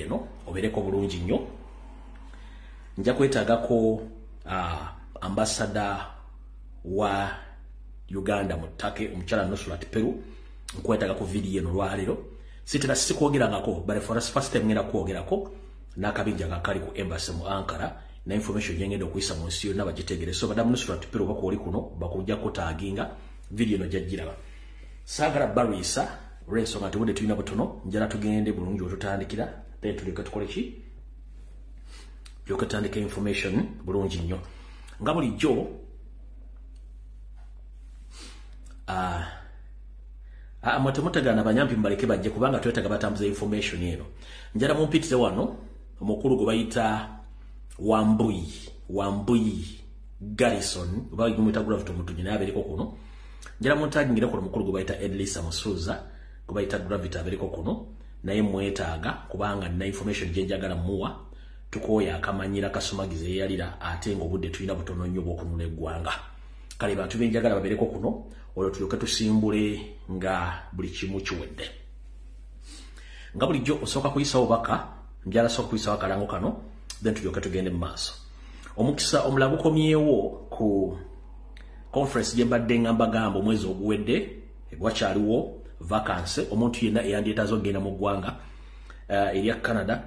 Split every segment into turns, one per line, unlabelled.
eno obereko bulungi nnyo. Nja kwetaagako ambassador wa Uganda mutake omukyala Nusrat Peru nkwetaaga ku video eno lwalero. Sitera sikwogerangako but for us first time ngenda kwogerako n'akabinja akali ku embassy mu Ankara na information yengenda okuyisa mu nsi yonna bagitegere. So Madam Nusrat Peru bako oli kuno bakujja kutaaginga video eno jajjiraba. Sagala barisa reso nga tuwede tulina butono njala tugende bulungi otutandikira then tuleka tukole ki yokatandika information bulungi nnyo nga bulijjo. Mutagana banyampi mbaleke bajje kubanga twetaga batambuza information eno. Njala mumpitire wano omukulu gwe bayita Wambuyi Garrison bayi kumutagula vuto mutunyi naye abereko kuno. Njala muntagingire ko omukulu gwe bayita Edlisa Musuza gwe bayita Gravity abereko kuno naye mwetaaga kubanga na information gye njagala muwa tukoya akamanyira kasumagize yalira ate ngo budde tulina butono nnyo bw'okunula eggwanga. Kale bantu benjagala babereko kuno olwo tulyoke tusimbule nga buli kimu kiwedde. Nga bulijjo osooka kuyisa obubaka njala sooka kuyisa akalango kano then tulyoke tugende mu maaso. Omukisa omulago komyewo ku conference gye mbadde ngamba gamba omwezi oguwedde wakyaliwo vacancy omuntu yenna eyandyetaaza okugenda mu ggwanga erya Canada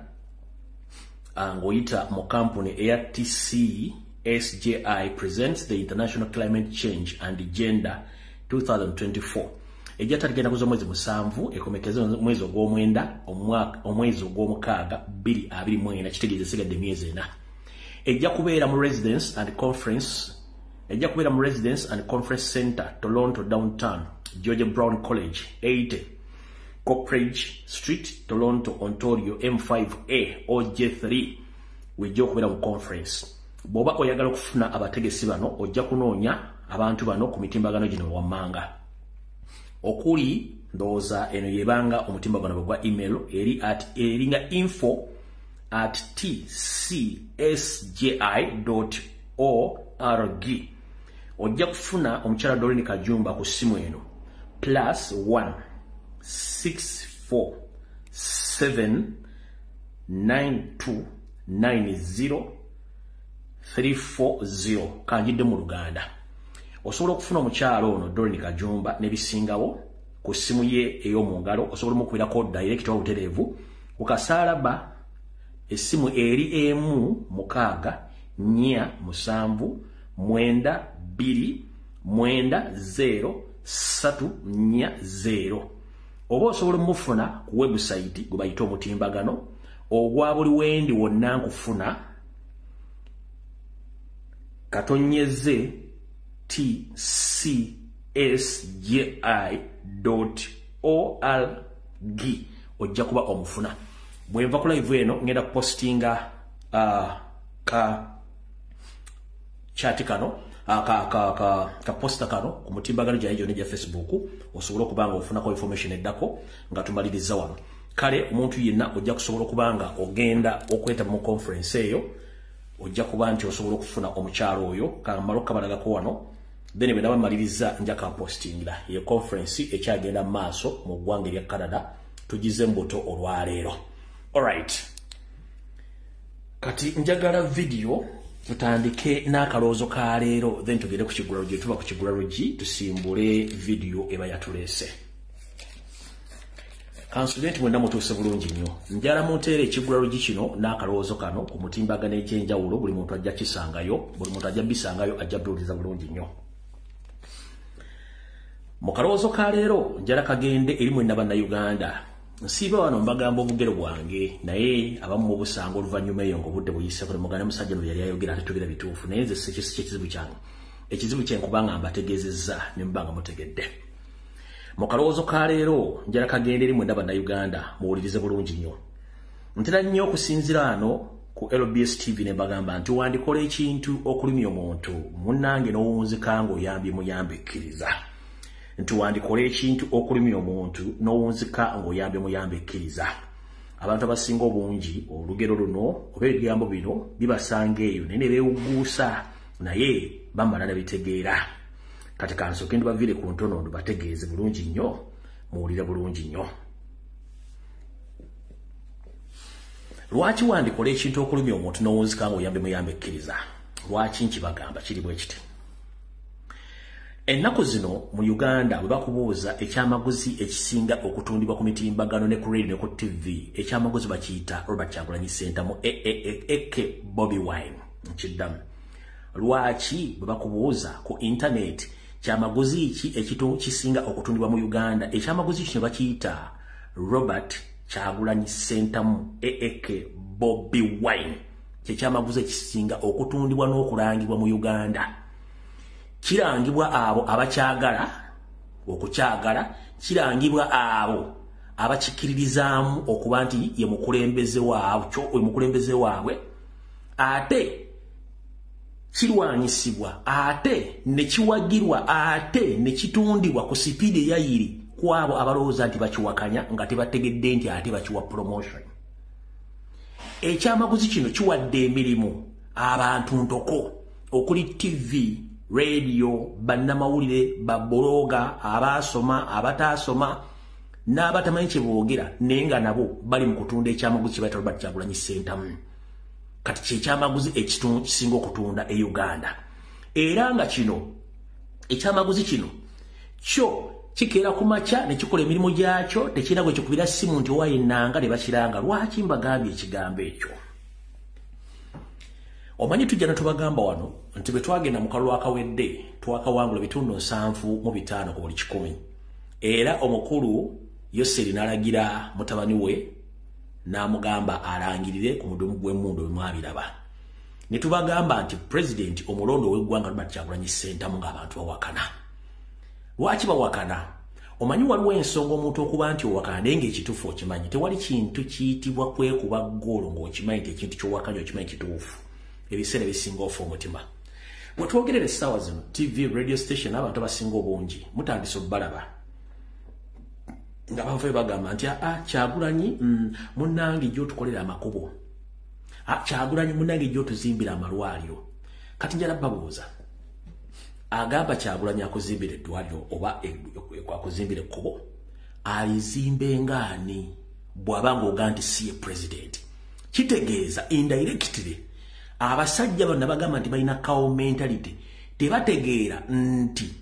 ng'oyita mu kampuni TCSJI presents the International Climate Change and Gender 2024. Ejja tagenda kuza mwezi musanvu ekomekeze mwezi ogw'omwenda omwezi ogw'omukaaga 2024 kitegeeza sigadde emyezi ena. Ejja kubeera mu Residence and Conference Center Toronto Downtown George Brown College 80 Cockridge Street Toronto Ontario M5A OJ3 wejja okubeera mu conference. Bw'oba oyagala okufuna abategesi bano ojja kunoonya abantu bano ku mitimbagano gino wammanga okuli ndowooza eno yebanga omutimbagano gwa email eringa info@tcsji.org. ojja kufuna omukyala Doreen Kajumba ku simu eno +1 647 92 90 340 kanjidde mu Luganda. Osobola okufuna omukyala ono Doreen Kajumba nebisingawo ku simu ye ey'omu ngalo. Osobola okubirako direct wa butereevu ku kasalaba essimu eri emu 6 4 7 9 2 9 0 3 4 oba osobola mufuna ku website gwe bayita omutimbagano ogwa buli wendi wonna nkufuna katonyeze tcsji.org ojja kuba omufuna. Bwenva ku live eno ngenda postinga ka chat kano ka posta kano ku mutimbagano gya ne gya Facebook osobola okubanga ofunako information eddako nga tumaliriza wano. Kale omuntu yenna ojja kusobola okubanga ogenda okweta mu conference eyo ojja kuba nti osobola okufuna omukyalo oyo kamalo kabalagako wano then bwe nabamaliriza nja ka postingira ye conference ekyagenda maaso mu ggwanga erya Canada tugize mbuto olwaleero. Alright, kati njagala video tutandike n'akaloozo ka leero then tugere ku kigulalo gye tuba ku kigulalo gi tusimbule video eba yatulese. Kansulenti mwenda mutuuse bulungi nnyo. Njala munteere ekigulalo gi kino n'akaloozo kano ku mutimbagano ekyenjawulo buli muntu ajja kisangayo, buli muntu ajja bisangayo ajja biwuliriza bulungi nnyo. Mu kaloozo ka leero njala kagende eri mwenna bannayuganda. Nsiiba wano mbagamba obugero bwange naye abamu mu busanga oluvannyuma eyo ng'obudde buyise kule muganda musajja no yali ayogera ate tugera bituufu naye nze ekizibu kyange ekizibu kye nkubanga mbategeezezza ne mbanga mutegedde. Mu kalowoozo ka leero njala kagende eri mwenna bannayuganda muwulirize bulungi nnyo. Ntera nnyo okusinzira ano ku LBS TV ne mbagamba nti wandikola ekintu okulimya omuntu munnange n'owunzika ng'oyambye muyambikkiriza. Nti wandikola ekintu okulimya omuntu n'owunzika ng'oyambye muyambikkiriza. Abantu abasinga obungi olugero luno oba ebigambo bino bibasanga eyo naye ne beewuguusa naye bamala ne bitegeera. Kati kansooke ndibaviire ku ntonondo bategeeze bulungi nnyo muwulire bulungi nnyo. Lwaki wandikola ekintu okulumya omuntu n'owunzika ng'oyambe muyambe ekkiriza? Lwaki nkibagamba kiri bwe kiti? Ennaku zino mu Uganda bwe bakubuuza ekyamaguzi ekisinga okutundibwa ku mitimbagano ne ku radio ne ku TV, ekyamaguzi bakiyita Robert Kyagulanyi Center mu Eke Bobby Wine. Nkiddamu. Lwaki bwe bakubuuza ku internet kyamaguzi ki ekitu kisinga okutundibwa mu Uganda, ekyamaguzi kino bakiyita Robert Kyagulanyi Center mu Eke Bobby Wine. Kyamaguzi ekisinga okutundibwa n'okulangibwa mu Uganda. Kirangibwa abo abakyagala okukyagala, kirangibwa abo abakikiririzaamu okuba nti ye mukulembeze waabwe, ate kirwanyisibwa, ate ne kiwagirwa, ate ne kitundibwa ku sipiidi eyayiri ku abo abalowooza nti bakiwakanya nga tebategedde nti ate bakiwa promotion. Ekyamaguzi kino kiwadde emirimu abantu ntoko okuli TV, radio, bannamawulire, babologa, abasoma, abatasoma, n'abatamanyi kye boogera, naye nga nabo bali mu kutunda ekyamaguzi kye bayita Robert Kyagulanyi Center. Kati ky'ekyamaguzi kisinga okutunda e Uganda. Era nga kino, ekyamaguzi kino, kyo kikeera ku makya ne kikola emirimu gyakyo, tekirina gwe kikubira ssimu nti owaye ennanga ne bakiranga. Lwaki mbagambye ekigambo ekyo? Omanyi tujja ne tubagamba wano nti bwe twagenda mu kalulu akawedde twakawangula bitundu 7.5 ku buli 100. Era omukulu Yoseri n'alagira mutabani we n'amugamba alangirire ku mudumu gw'emmundu bwe mwabiraba. Ne tubagamba nti President omulondo w'eggwanga Robert Kyagulanyi Center mu ng'abantu bawakana. Lwaki bawakana? Omanyi waliwo ensonga omuntu okuba nti owakana naye ng'ekituufu okimanyi. Tewali kintu kiyitibwa kwekuba ggoolo ng'okimanyi nti ekintu ky'owakanya okimanyi kituufu. Ebiseera bisinga ofa omutima. Bwe twogerera essaawa zino TV, radio station abantu abasinga obungi mutandise obbalaba nga bavayo bagamba nti Kyagulanyi munnange ejja otukolera amakubo, Kyagulanyi munnange ejja otuzimbira amalwaliro. Kati njala babuuza, agamba Kyagulanyi akuzimbira eddwaliro oba akuzimbira ekkubo, alizimbe ngaani bw'aba ng'oga nti si ye president? Kitegeeza indirectly abasajja bonna bagamba nti balina cow mentality, tebategeera nti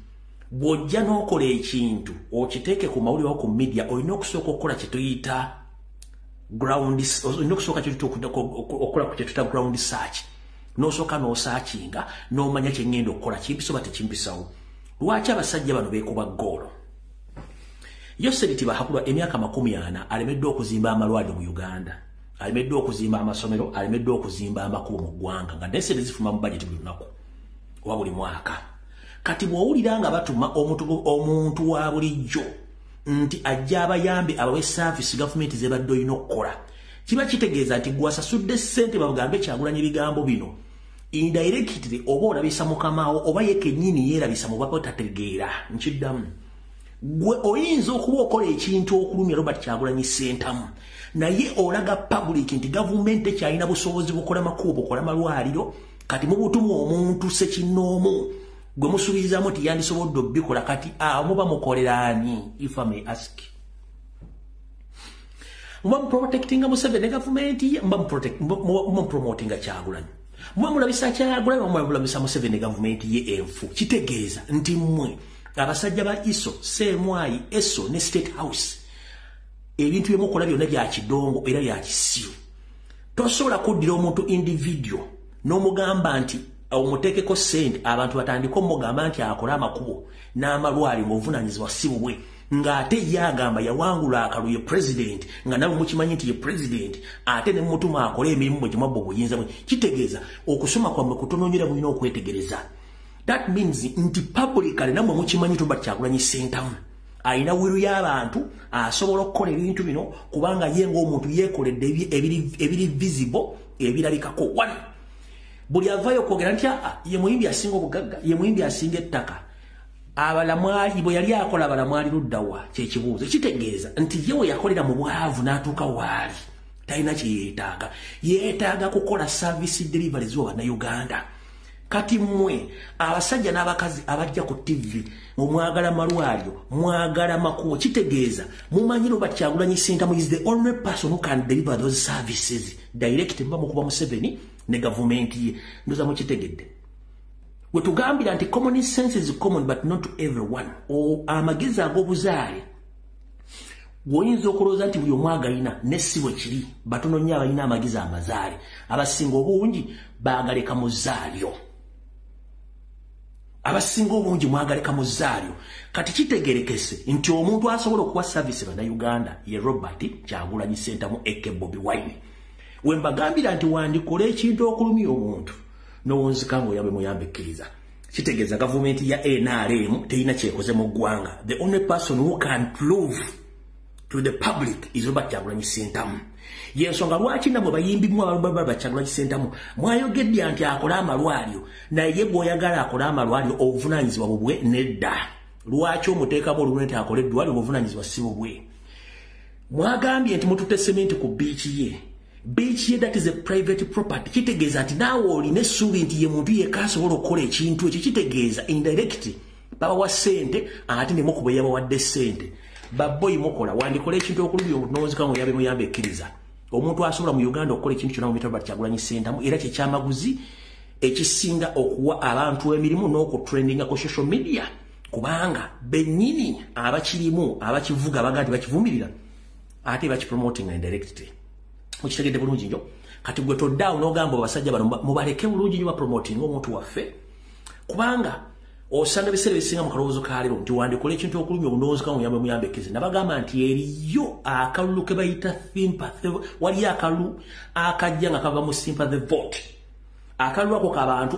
bw'ojja n'okola ekintu okiteeke ku mawulire ku media olina okusooka okukola kye tuyita ground search, n'osooka n'osaakinga n'omanya kye ngenda okukola kimpiso ba tekimpisawo. Lwaki abasajja bano beekuba ggoolo? Yoseri Tibahakulwa emyaka 40 alemeddwa okuzimba amalwaliro mu Uganda, alemedde okuzimba amasomero, alemedde okuzimba amakubo mu ggwanga nga n'esente zifuma mu budget buli lunaku oba buli mwaka. Kati bw'owulira nga batuma omuntu wa bulijjo nti ajja abayambe abawe service gavumenti ze badde olina okukola, kiba kitegeeza nti gwasasudde ssente bagambe Kyagulanyi ebigambo bino indirectly oba olabisa mukamaawo oba ye kennyini yeerabisa mu bapa tategeera. Nkiddamu, gwe oyinza okuba okola ekintu okulumya Robert Kyagulanyi Center naye olaga public nti gavumenti ekyalina busobozi bukola makubo bukola malwaliro. Kati mu butumu omuntu sekinnoomu gwe musuubizaamu nti yandisobodde obbikola, kati muba mukolera ani? If I may ask. Muba muprotectinga Museveni gavumenti ye, muba promotinga Kyagulanyi, muba mulabisa Kyagulanyi, muba mulabisa Museveni gavumenti ye enfu. Kitegeeza nti mmwe abasajja ba ISO, Semwayi, ESO ne State House ebintu byemukola byonna bya kidongo era bya kisiru. Tosobola kuddira omuntu individual n'omugamba nti omuteekeko ssente abantu batandika omugamba nti akola amakubo n'amalwaliro ng'obuvunaanyizibwa si bubwe, ng'ate ye agamba yawangula akalulu ye president, nga nawe mukimanyi nti ye president, ate ne mutuma akola emirimu bwe gye mwabba obuyinza bwe. Kitegeeza okusoma kwammwe kutono nnyo era mulina okwetegereza. That means nti publicly namwe mukimanyi Robert Kyagulanyi Center ayina wiru y'abantu asobola okukola ebintu bino kubanga ye ng'omuntu yeekoledde ebiri visible ebirabikako. One, buli avaayo okwogera nti ye muyimbi asinga obugagga, ye muyimbi asinga ettaka, abalamwali bwe yali akola abalamwali luddawa kyekibuuzo. Kitegeeza nti ye we yakolera mu bwavu n'atuuka waali talina kye yeetaaga kukola service delivery z'Abannayuganda. kati mmwe abasajja n'abakazi abajja ku TV omwagala malwalyo mwagala makubo kitegeeza mumanyiro Kyagulanyi Ssentamu is the only person who can deliver those services direct mba mukuba Museveni ne government ye ndoza mu kitegedde we tugambira nti common sense is common but not to everyone o amagezi ag'obuzaale woyinza okulooza nti buli omwagalina nessibo kiri batono nnyo abalina amagezi amazaale abasinga obungi baagaleka mu zaalyo abasinga obungi mwagaleka mu zaalyo kati kitegerekese nti omuntu asobola okuwa service bana Uganda ye Robert Kyagulanyi Ssentamu eke Bobi Wine we mbagambira nti wandikola ekintu okulumya omuntu n'owunzika ng'oyambe muyambekkiriza kitegeeza gavumenti ya NRM terina kyekoze mu ggwanga the only person who can prove to the public is Robert Kyagulanyi Ssentamu yensonga lwaki nabo bayimbimu abalumba Kyagulanyi Ssentamu mwayogedde nti akola amalwalyo naye gw'oyagala akola amalwalyo obuvunaanyizibwa bubwe nedda lwaki omuteekamu olulwe nti akola eddwaliro obuvunaanyizibwa si bubwe mwagambye nti mututte sementi ku biiki ye biiki ye that is a private property kitegeeza nti naawe olina essuubi nti ye muntu yekka asobola okukola ekintu ekyo kitegeeza indirect babawa ssente ate ne mukuba yabawadde ssente baboyi mukola wandikola ekintu okulubya n'owunzika ng'oyambe muyambekkiriza omuntu asobola mu Uganda okukola ekintu kyonna mu Robert Kyagulanyi Ssentamu era kyekyamaguzi ekisinga okuwa abantu emirimu n'okutrendinga ku social media kubanga bennyini abakirimu abakivuga baga nti bakivumirira ate bakipromoting indirectly mukitegedde bulungi nnyo kati gwe toddawo n'ogamba abasajja bano mubaleke bulungi nnyo bapromoting omuntu waffe kubanga osanga ebiseera ebisinga mu kalowoozo ka leero nti wandikola ekintu okulumya obunoozi muyambe muyambekkirize nabagamba nti eriyo akalulu ke bayita sympathy wali akalulu akajja nga kava mu sympathy vote akalulu ako k'abantu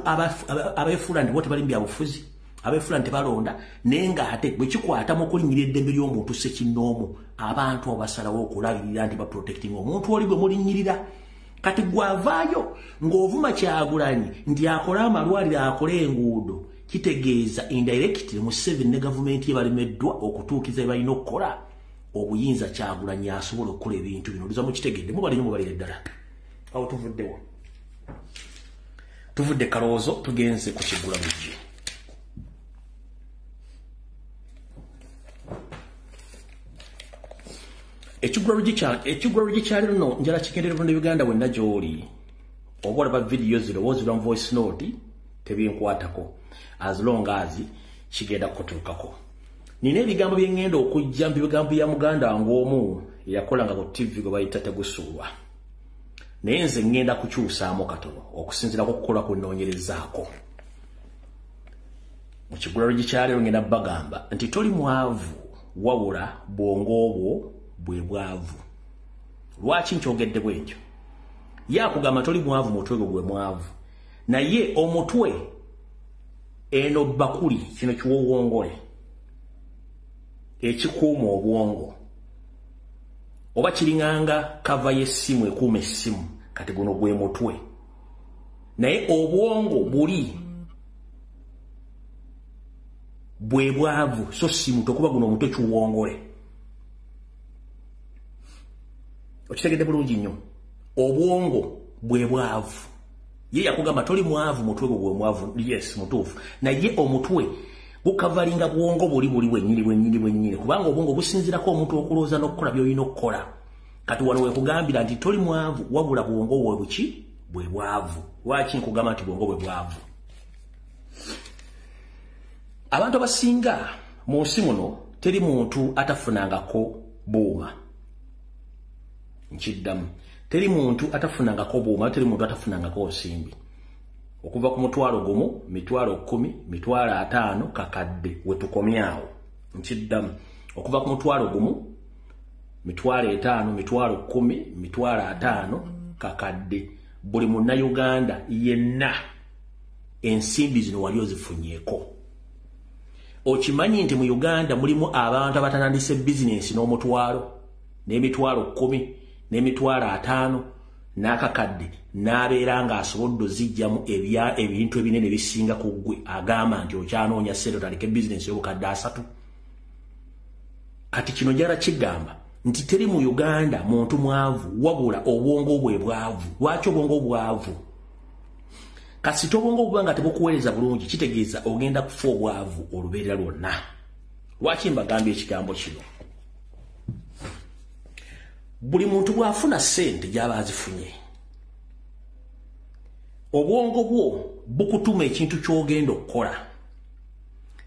abeefuula nti bo tebali mu byabufuzi abeefuula nti tebalonda naye ng'ate bwe kikwata mu kulinnyira eddembe ly'omuntu ssekinnoomu abantu abasalawo okulabirira nti baprotecting omuntu oli gwe mulinnyirira kati gwavaayo ng'ovuma Kyagulanyi nti akola amalwaliro akola enguudo kitegeeza indirect Museveni ne gavumenti ye balemeddwa okutuukiza balina okukola obuyinza Kyagulanyi asobola okukola ebintu bino luza mukitegedde mubalinyo mubalire ddala awo tuvuddewo tuvudde kalowoozo tugenze ku Kigulabujje ekigulabujje kya leero no njala kigendera mu Uganda wenna gy'oli oba olaba video zirowoozi lwa voice note tebinkwatako as long as kigenda kutuukako nina ebigambo bye ŋŋenda okujja mu bigambo bya muganda wange omu eyakolanga ku TV gwe bayita Tegusulwa naye nze ŋŋenda kukyusaamu katono okusinziira ku kukola ku nnoonyerezaako mu kigulabujje kya leero ŋŋenda bagamba nti toli mwavu wabula bwongo obwo bwe bwavu lwaki nkyogedde bwekyo ye akugamba toli mwavu mutwe gwe gwe mwavu naye omutwe eno bakuli kino kiwowongole ekikuuma obwongo oba kiringanga kava y'essimu ekuuma essimu kati guno gwe mutwe naye obwongo buli bwe bwavu so si muto kuba guno omutwe kiwongole okitegedde bulungi nnyo obwongo bwe bwavu ye yakugamba toli mwavu mutwe gwe mwavu yes mutuufu naye omutwe gukavalinga bwongo buli wennyini kubanga obwongo businzirako omuntu okulooza n'okukola by'olina okukola kati wano wekugambira nti toli mwavu wabula bwongo bwe buki bwe bwavu lwaki nkugamba nti bwongo bwe bwavu abantu abasinga mu nsi muno teri muntu atafunangako buuma nkiddamu teri muntu atafunangako buuma teri muntu atafunangako nsimbi okuva ku mutwalo gumu mitwalo 10 mitwalo 5 kakadde wetukomyawo nkiddamu okuva ku mutwalo gumu mitwalo 5 mitwalo 10 mitwalo 5 kakadde buli munnayuganda yenna ensimbi zino wali ozifunyeko okimanyi nti mu Uganda mulimu abantu abatandise bizinensi n'omutwalo n'emitwalo 10 n'emitwalo 5 n'akakadde n'abeera ng'asobodde ozijjamu ebintu ebinene bisinga ku ggwe agamba nti okyanoonya ssente otaleke bizinensi y'obukadde 3 kati kino njala kigamba nti teri mu Uganda muntu mwavu wabula obwongo bwe bwavu lwaki obwongo bwavu kasita obwongo bwanga tebukuweereza bulungi kitegeeza ogenda kufa obwavu olubeerera lwonna. Lwaki mbagambye ekigambo kino? Buli muntu bw'afuna ssente gy'aba azifunye, obwongo bwo bukutuma ekintu ky'ogenda okukola,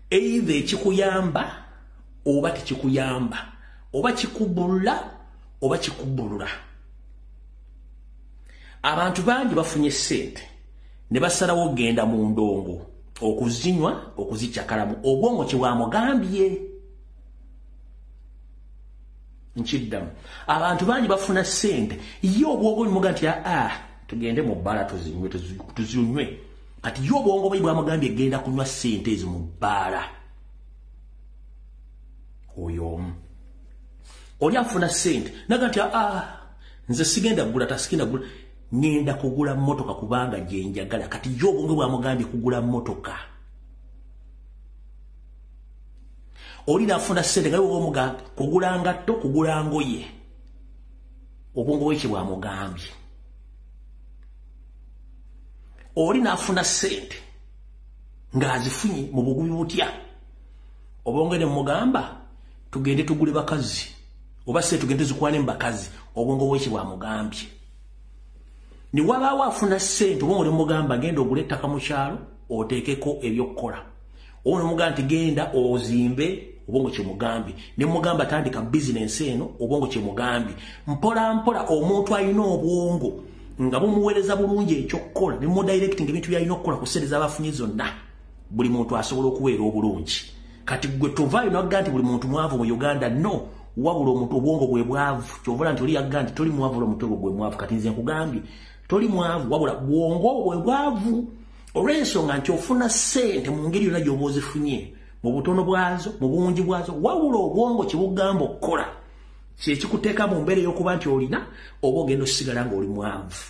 either ekikuyamba oba tekikuyamba, oba kikubbulula oba kikubbulula. Abantu bangi bafunye ssente ne basalawo genda mu ndongo okuzinywa okuzikyakalamu. Obwongo kye bwamugambye. Nkiddamu, abantu bangi bafuna ssente ye obwongo nimuga nti tugende mu bbala tuzinywe. Kati ye obwongo bwe bwamugambye genda kunywa ssente ezo mu bbala. Oyo oli afuna ssente naga nti nze sigenda kugula tasigenda kugula, ngenda kugula mmotoka kubanga gye njagala. Kati ye obwongo bwamugambye kugula mmotoka. Oli nafuna ssente nga wewe omugambye kugula ngatto kugula ngoye, obwongo bwe kye bwamugambye. Oli nafuna ssente ng'azifunye mu bugubi butya, obwongo ne mugamba tugende tugule bakazi oba ssente tugende zikwane mu bakazi, obwongo bwe kye bwamugambye. Ni wabaawo afuna ssente, obwongo ne mugamba genda ogule ettaka mu kyalo oteekeko ebyokkola. Ono mugamba nti genda ozimbe, obwongo kye mugambye. Ne mugamba tandika bizinensi eno, obwongo kye mugambye. Mpola mpola omuntu alina obwongo nga bumuweereza bulungi ekyokkola ne mudirecting ebintu byalina okukola ku ssente z'abafunye zonna, buli muntu asobola okuweera obulungi. Kati gwe tovaayo nagga nti buli muntu mwavu mu Uganda. No, wabula omuntu obwongo bwe bwavu. Kyovola nti oli yagga nti toli mwavu omutego gwe mwavu. Kati nze nkugambye toli mwavu wabula bwongo bwe bwavu. Olw'ensonga nti ofuna ssente mu ngeri yonna gy'oba ozifunye, mu butono bwazo mu bungi bwazo, wabula obwongo kye bugamba okukola kye kikuteeka mu mbeera y'okuba nti olina oba ogenda osigala ng'oli mwavu,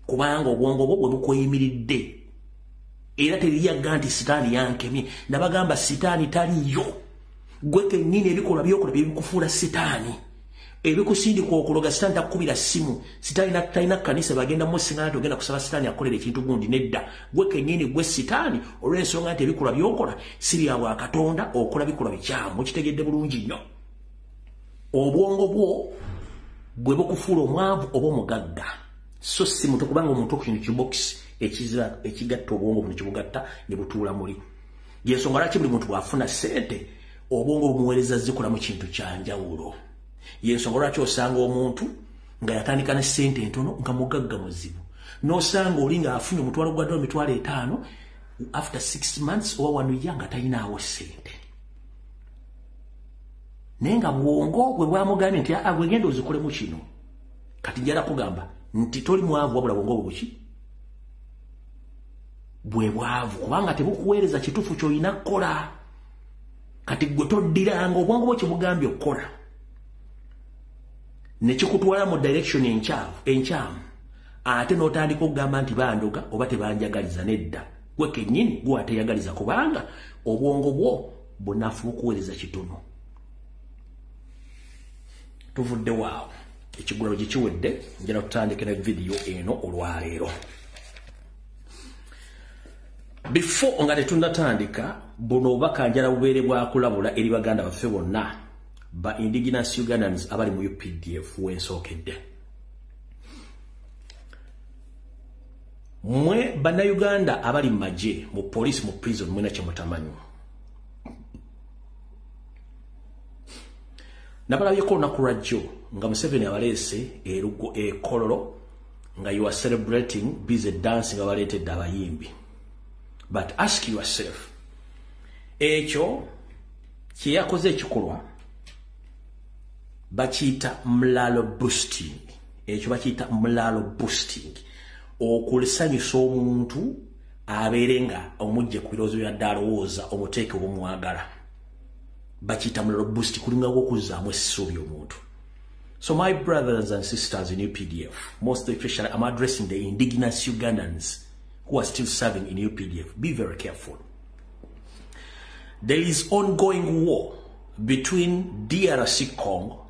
kubanga obwongo bwo bwe bukweyimiridde. Era teriyagga nti sitaani yankemye. Nabagamba sitaani taliyo. Gwe kennyini ebikolwa by'okola bye bikufuula sitaani. Ebikusindika okuloga sitaani takukubira ssimu. Sitaani talina kkanisa bagenda musingana nti ogenda kusaba sitaani akolera ekintu gundi, nedda. Gwe kennyini gwe sitaani, olw'ensonga nti ebikolwa by'okola si bya bwa Katonda, okola bikolwa bikyamu. Mukitegedde bulungi nnyo. Obwongo bwo bwe bukufuula omwavu oba omugagga, so si muto, kubanga omuntu ku kintu kibokisi ekigatta obwongo buno kibugatta ne butuula muli. Yensonga lwaki buli muntu bw'afuna ssente obwongo bumuweereza zikola mu kintu kya njawulo. Yensonga lwaki osanga omuntu nga yatandika ne ssente entono nga mugagga muzibu, n'osanga oli ng'afunye omutwalo gwa ddala $5,000 after 6 months oba 1 year nga talinaawo ssente. Naye nga bwongo bwe bwamugambye nti bwe genda ozikolemu kino. Kati njala kugamba nti toli mwavu wabula bwongo bwe buki bwe bwavu, kubanga tebukuweereza kituufu ky'olina kukola. Kati gwe toddiranga obwongo bwe kye bugambye okukola ne kikutwala mu direction enkyamu, ate n'otandika okugamba nti bandoga oba tebanjagaliza. Nedda, gwe kennyini gwe ateyagaliza, kubanga obwongo bwo bunafu bukuweereza kitono. Tuvudde waawo, ekigulalo gye kiwedde, njala tutandike ne video eno olwaleero. Before nga tetunnatandika, buno obubaka njala bubeere bwakulabula eri baganda baffe bonna ba indigenous Ugandans abali mu UPDF wensookedde. Mwe bannayuganda abali mu magye, mu police, mu prison, mwena kye mutamanyi. Nabalabyeko olunaku lwajjo nga Museveni abaleese Kololo nga you are celebrating busy dancing abaleetedde abayimbi. But ask yourself, ekyo kye yakoze ekikolwa bakiyita mulalo boosting. Ekyo bakiyita mulalo boosting, okulisanyusa omuntu abeere nga omujje ku birowoozo byadde alowooza omuteeke obumwagala. Bakiyita mulalo boost, kulinga okuzaamu essuubi omuntu. So my brothers and sisters in UPDF, most especially I'm addressing the indigenous Ugandans who are still serving in UPDF. Be very careful. There is ongoing war between DRC Congo,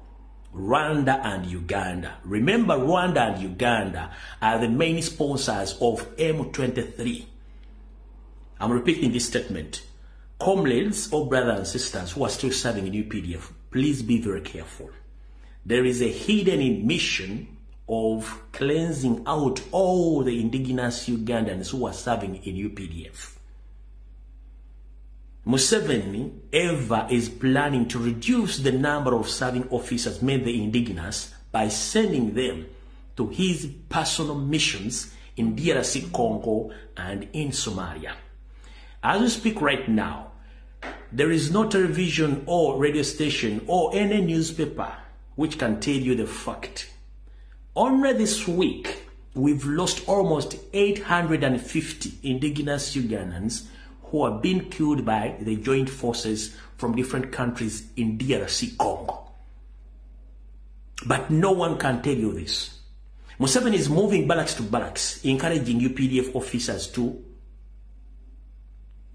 Rwanda and Uganda. Remember, Rwanda and Uganda are the main sponsors of M23. I'm repeating this statement. Comrades or brothers and sisters who are still serving in UPDF, please be very careful. There is a hidden mission of cleansing out all the indigenous Ugandans who are serving in UPDF. Museveni ever is planning to reduce the number of serving officers, mainly indigenous, by sending them to his personal missions in DRC Congo and in Somalia. As we speak right now, there is no television or radio station or any newspaper which can tell you the fact. Only this week, we've lost almost 850 indigenous Ugandans who are being killed by the joint forces from different countries in DRC Congo. But no one can tell you this. Museveni is moving barracks to barracks, encouraging UPDF officers to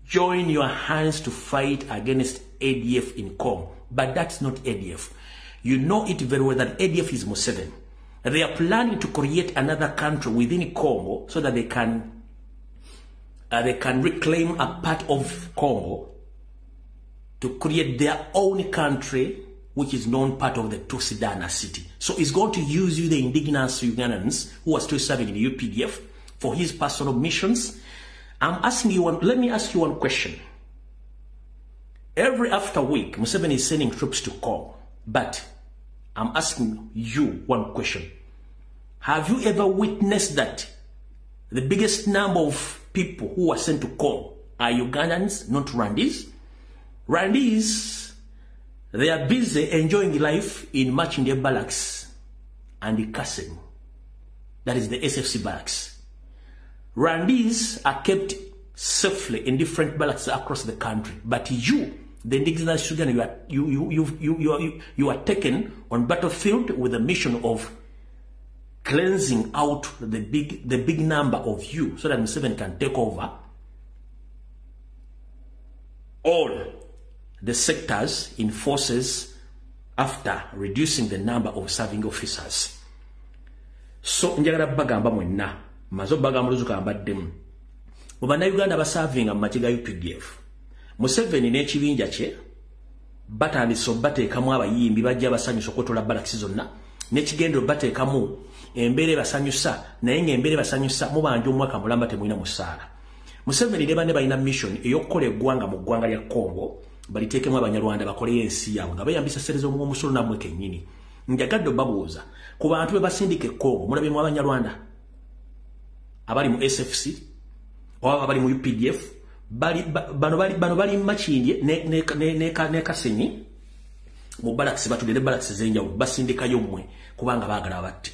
join your hands to fight against ADF in Congo. But that's not ADF. You know it very well that ADF is Museveni. They are planning to create another country within Congo so that they can reclaim a part of Congo to create their own country, which is known part of the Tutsi dynasty. So he's going to use you, the indigenous Ugandans who are still serving in the UPDF, for his personal missions. I'm asking you let me ask you one question. Every after week, Museveni is sending troops to Congo, but I'm asking you one question. Have you ever witnessed that the biggest number of people who are sent to Congo are Ugandans, not Rwandese? Rwandese, they are busy enjoying life in Machindia barracks and the Kasem. That is the SFC barracks. Rwandese are kept safely in different barracks across the country. But you, the indigenous Uganda, you are taken on battlefield with a mission of cleansing out the big number of you so that Museveni can take over all the sectors in forces after reducing the number of serving officers. So njagala bagamba mwenna mazo bagamba luzuka ambaddemu mu Uganda baservinga mu makiga UPDF. Museveni n'ekibinja kye batandise bateekamu abayimbi bajja basanyusa okutola barracks zonna n'ekigendo bateekamu embere basanyusa naye ng'embere basanyusa mubanja omwaka mulamba temulina musaala. Museveni ne banne balina mission ey'okukola eggwanga mu ggwanga lya Congo baliteekemu Abanyarwanda bakoleyo ensi yaabwe nga bayambisa ssereza omusolo nammwe kennyini. Njagadde babuuza ku bantu be basindika e Congo mulabemu Abanyarwanda abali mu SFC oba abali mu UPDF bano bali Makindye ne Kasenyi mu barracks batudde barracks z'enjawulo basindikayo mmwe kubanga baagala batte.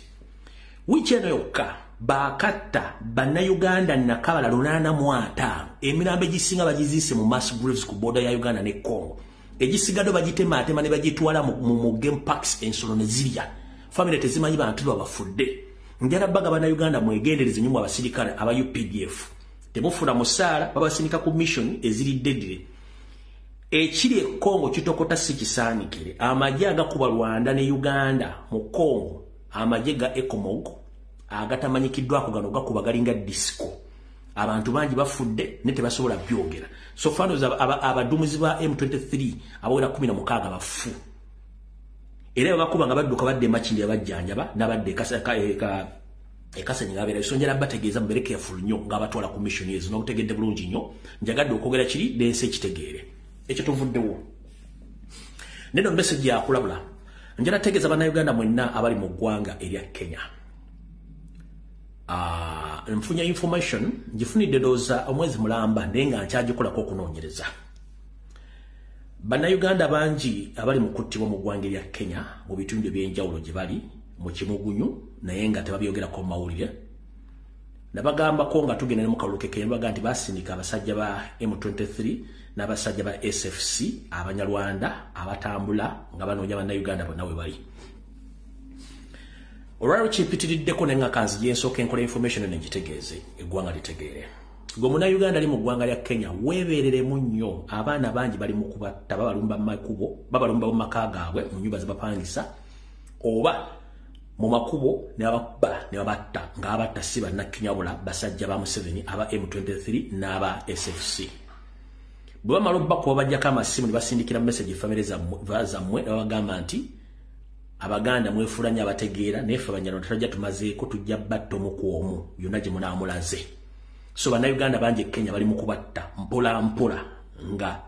Wicheno yokka bakatta bannayuganda nakabala 85 emirambo egisinga bagiziise mu mass graves ku border ya Uganda ne Congo. Egisigado bagitema ne bagitwala mu game parks ensolo ne zirya. Family tezimanyi bantu babafudde. Njala baga bannayuganda mwegendereze nyumba abasirikale aba UPDF. Temufuna musaala babasindika ku mission eziridde. Ekiri e Congo kitokota sikisaanikire. Amajje agakuba Rwanda ne Uganda mu Congo. Amajega Ekomog agatamanyikiddwako gano gakuba galinga disco. Abantu bangi bafudde ne tebasobola byogera. So fano abadumuzi ba M23 abawera 16 bafu. Era bakuba nga badduka badde Makindye abajjanjaba nabadde Kasenyi ngabera sonjera bategeeza mbere careful nnyo nga batwala ku mission yezo n'okutegedde bulungi nnyo njagadde okwogera kiri dense kitegeere ekyo tuvuddewo. Neno message ya kulabula njala tegeza bannayuganda mwenna abali mu ggwanga erya Kenya. Nfunya information ngifunidde dooza omwezi mulamba naye nga nkyagikolako okunoonyereza. Bannayuganda bangi abali mu kuttibwa mu ggwanga erya Kenya mu bitundu eby'enjawulo gye bali mu kimugunyu naye nga tebabyogerako mu mawulire. Nabagambako nga tugenda ne mu kalulu kekenya baga nti basindika abasajja ba M23 n'abasajja ba SFC Abanyarwanda abatambula nga banoonya bannayuganda bonna we bali. Olwaliro kimpitiriddeko ne ngakanzi gyensooka enkola information n'engitegeeze eggwanga litegeere. Gwe munnayuganda ali mu ggwanga lya Kenya weebeereremu nnyo abaana bangi bali mu kubatta babalumba mu makubo babalumba mu maka gaabwe mu nnyumba ze bapangisa oba mu makubo ne babatta nga abatta si bannakkinyabula basajja ba Museveni aba M23 n'aba SFC. Bwe bamala obbako bajjako amasimu ne basindikira message family zammwe babagamba nti Abaganda mwefulanya abategeera nefe abanyalo tajja tumazeeko tujja batta omukuomu yonna gye munaamulaze. So bannayuganda bangi Kenya bali mu kubatta mpola mpola nga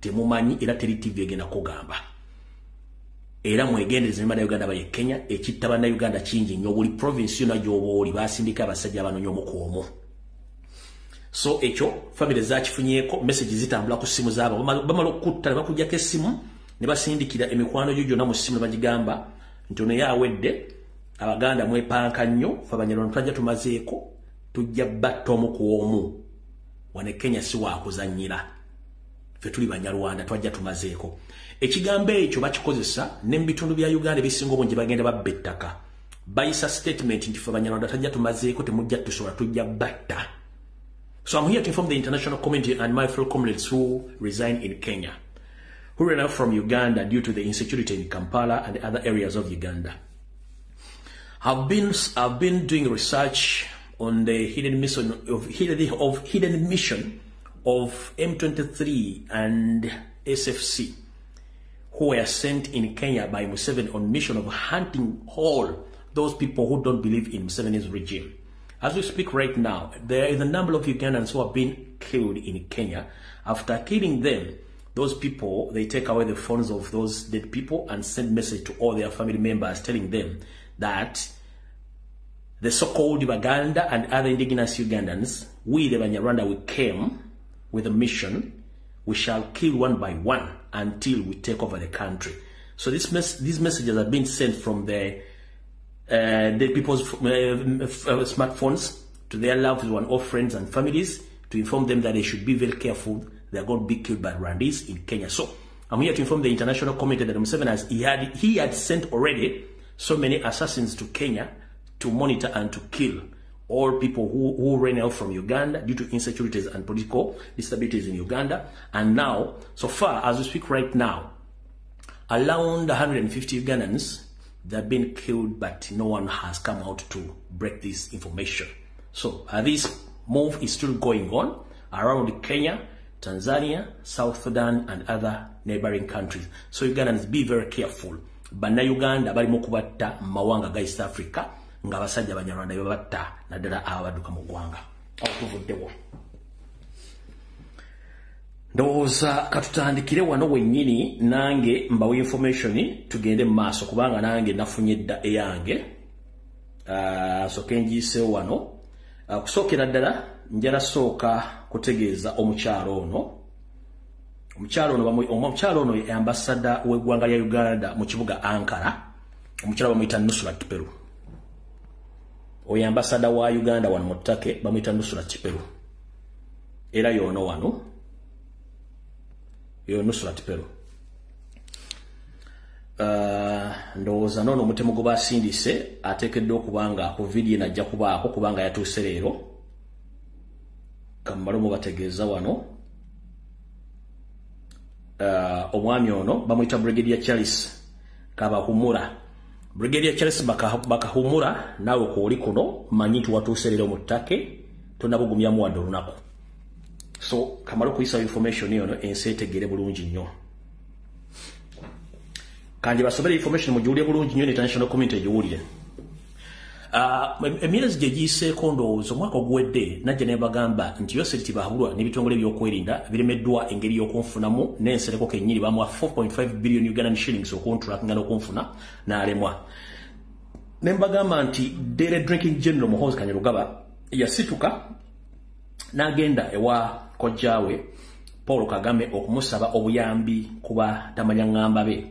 temumanyi era teri TV egenda kugamba. Era mwegendeze bannayuganda baye Kenya ekitta bannayuganda kingi nnyo buli province yonna gy'oba oli basindika abasajja abanoonya omukuomu. So ekyo family zakifunyeeko message zitambula ku simu zaabo bamala okutta ne bakujjako essimu ne basindikira emikwano gyo gyonna mu ssimu ne bagigamba ntono yawedde Abaganda mwepanka nnyo fe abanyalo tujja tumazeeko tujja batta omukuomu wane Kenya si wakuzannyira fe tuli Banyarwanda twajja tumazeeko. Ekigambo ekyo bakikozesa ne mu bitundu bya Uganda ebisinga obungi bagenda babba ettaka bayisa statement nti fe Abanyarwanda tajja tumazeeko temujja tusobola tujja batta. So I'm here to inform the international community and my fellow comrades who reside in Kenya, who ran out from Uganda due to the insecurity in Kampala and other areas of Uganda. I've been doing research on the hidden mission of M23 and SFC, who were sent in Kenya by Museveni on mission of hunting all those people who don't believe in Museveni's regime. As we speak right now, there is a number of Ugandans who have been killed in Kenya. After killing them, those people, they take away the phones of those dead people and send message to all their family members telling them that the so-called Baganda and other indigenous Ugandans, we the Banyarwanda, we came with a mission. We shall kill one by one until we take over the country. So these messages have been sent from the people's smartphones to their loved ones or friends and families to inform them that they should be very careful. They are going to be killed by Rwandese in Kenya. So I'm here to inform the international community that Museveni he had sent already so many assassins to Kenya to monitor and to kill all people who ran out from Uganda due to insecurities and political instabilities in Uganda. And now, so far as we speak right now, around 150 Ugandans, they've been killed, but no one has come out to break this information. So this move is still going on around Kenya, Tanzania, South Sudan, and other neighboring countries. So Ugandans, be very careful. Bana Uganda bali mukubatta mawanga ga East Africa nga basajja Banyarwanda babatta naddala abaduka mu ggwanga okuvuddewo. Ndowooza katutandikire wano wennyini nange mbawe information tugende mu maaso kubanga nange nafunye dda eyange so kenjiiseewo wano. Kusookera ddala njala sooka kutegeeza omukyalo ono. Omukyalo ono ye ambassador w'eggwanga lya Uganda mu kibuga Ankara. Omukyalo bamuyita Nusrat Peru. Oyo ambassador wa Uganda wano mu ttake bamuyita Nusrat Peru. Era yono wano. Yo Nusrat Peru. Ndowooza nono omutemu gwe basindise ateekeddwa okubanga ku video najja kubaako kubanga yatuuse leero. Kammale mubategeeza wano. Omwami ono bamuyita Brigadier Charles Kabahumura. Brigadier Charles Bakahumura naawe kooli kuno manyi nti watuuse leero mu ttake tonnabugumyamu wadde olunaku. So kamala okuyisa information yono ensi etegeere bulungi nnyo. Kandi basobole information mugiwulire bulungi nnyo international community egiwulire. Emyezi gye giyiseeko ndowooza omwaka oguwedde najja ne bagamba nti Yoseri Bahulwa n'ebitongole by'okwerinda biremeddwa engeri y'okunfunamu n'ensereko kennyini bamuwa 4.5 billion Ugandan shillings okuntulakingana okunfuna n'alemwa. Ne mbagamba nti Daily Drinking General Muhoozi Kanyarugaba yasituka n'agenda ewa kojjaawe Paul Kagame okumusaba obuyambi kuba tamanya ngamba be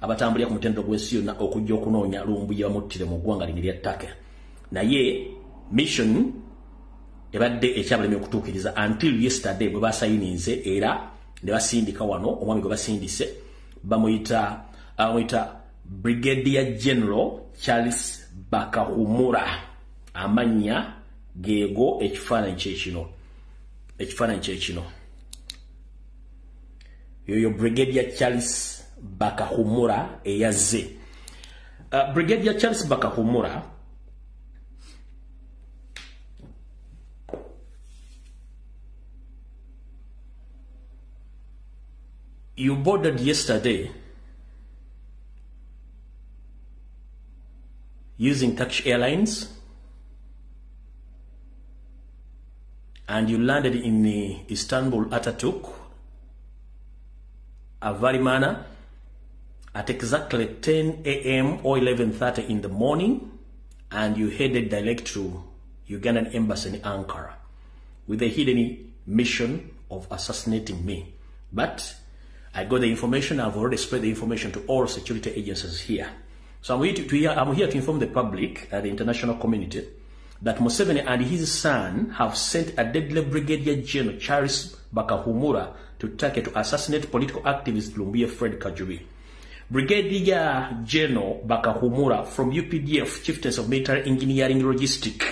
abatambulira ku mutendo gw'ensi yonna okujja okunoonya Lumbuye bamuttire mu ggwanga lino lya ttaka. Naye mission ebadde ekyabalemi okutuukiriza until yesterday bwe basayininze era ne basindika wano omwami gwe basindise bamuyita Brigadier General Charles Bakahumura. Amanya geego ekifaananyi kyekino. Yoyo Brigadier Charles Bakahumura eyazze. Brigadier Charles Bakahumura you boarded yesterday using Turkish Airlines and you landed in Istanbul Ataturk, Havalimanna, at exactly 10 a.m. or 11:30 in the morning, and you headed direct to Ugandan embassy in Ankara with the hidden mission of assassinating me. But I got the information, I've already spread the information to all security agencies here. So I'm here to inform the public and the international community that Museveni and his son have sent a deadly Brigadier General Charles Bakahumura to Turkey to assassinate political activist Lumbuye Fred Kajuri. Brigadier General Bakahumura from UPDF, Chieftains of Military Engineering Logistic,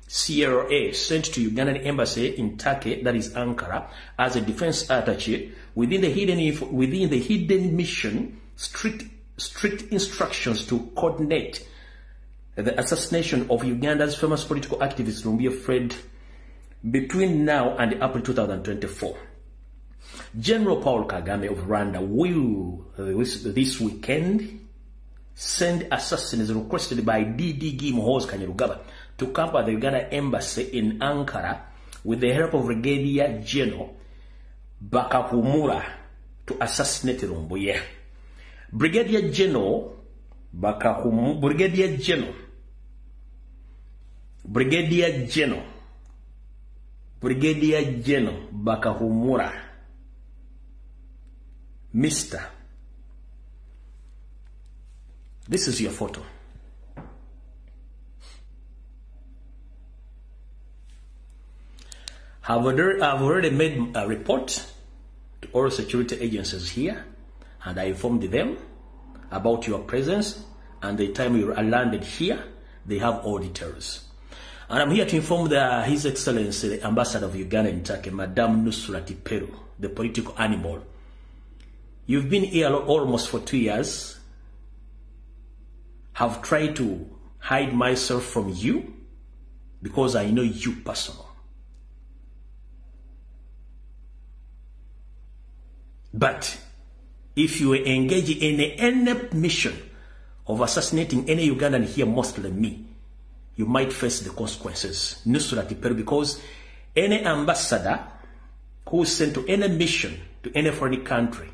CRA, sent to Ugandan embassy in Turkey, that is Ankara, as a defense attaché within the hidden mission, strict instructions to coordinate the assassination of Uganda's famous political activist Lumbuye Fred between now and April 2024. General Paul Kagame of Rwanda will this weekend send assassins requested by DDG Muhoozi Kainerugaba to camp at the Uganda embassy in Ankara with the help of Brigadier General Bakahumura to assassinate Lumbuye. Brigadier General Bakahumura, Mr. This is your photo. I've already made a report to all security agencies here, and I informed them about your presence and the time you landed here. They have all details. And I'm here to inform His Excellency, the Ambassador of Uganda in Turkey, Madame Nusrati Peru, the political animal. You've been here almost for 2 years. Have tried to hide myself from you because I know you personally. But if you engage in any mission of assassinating any Ugandan here, mostly me, you might face the consequences. Nusrati Peru, because any ambassador who is sent to any mission to any foreign country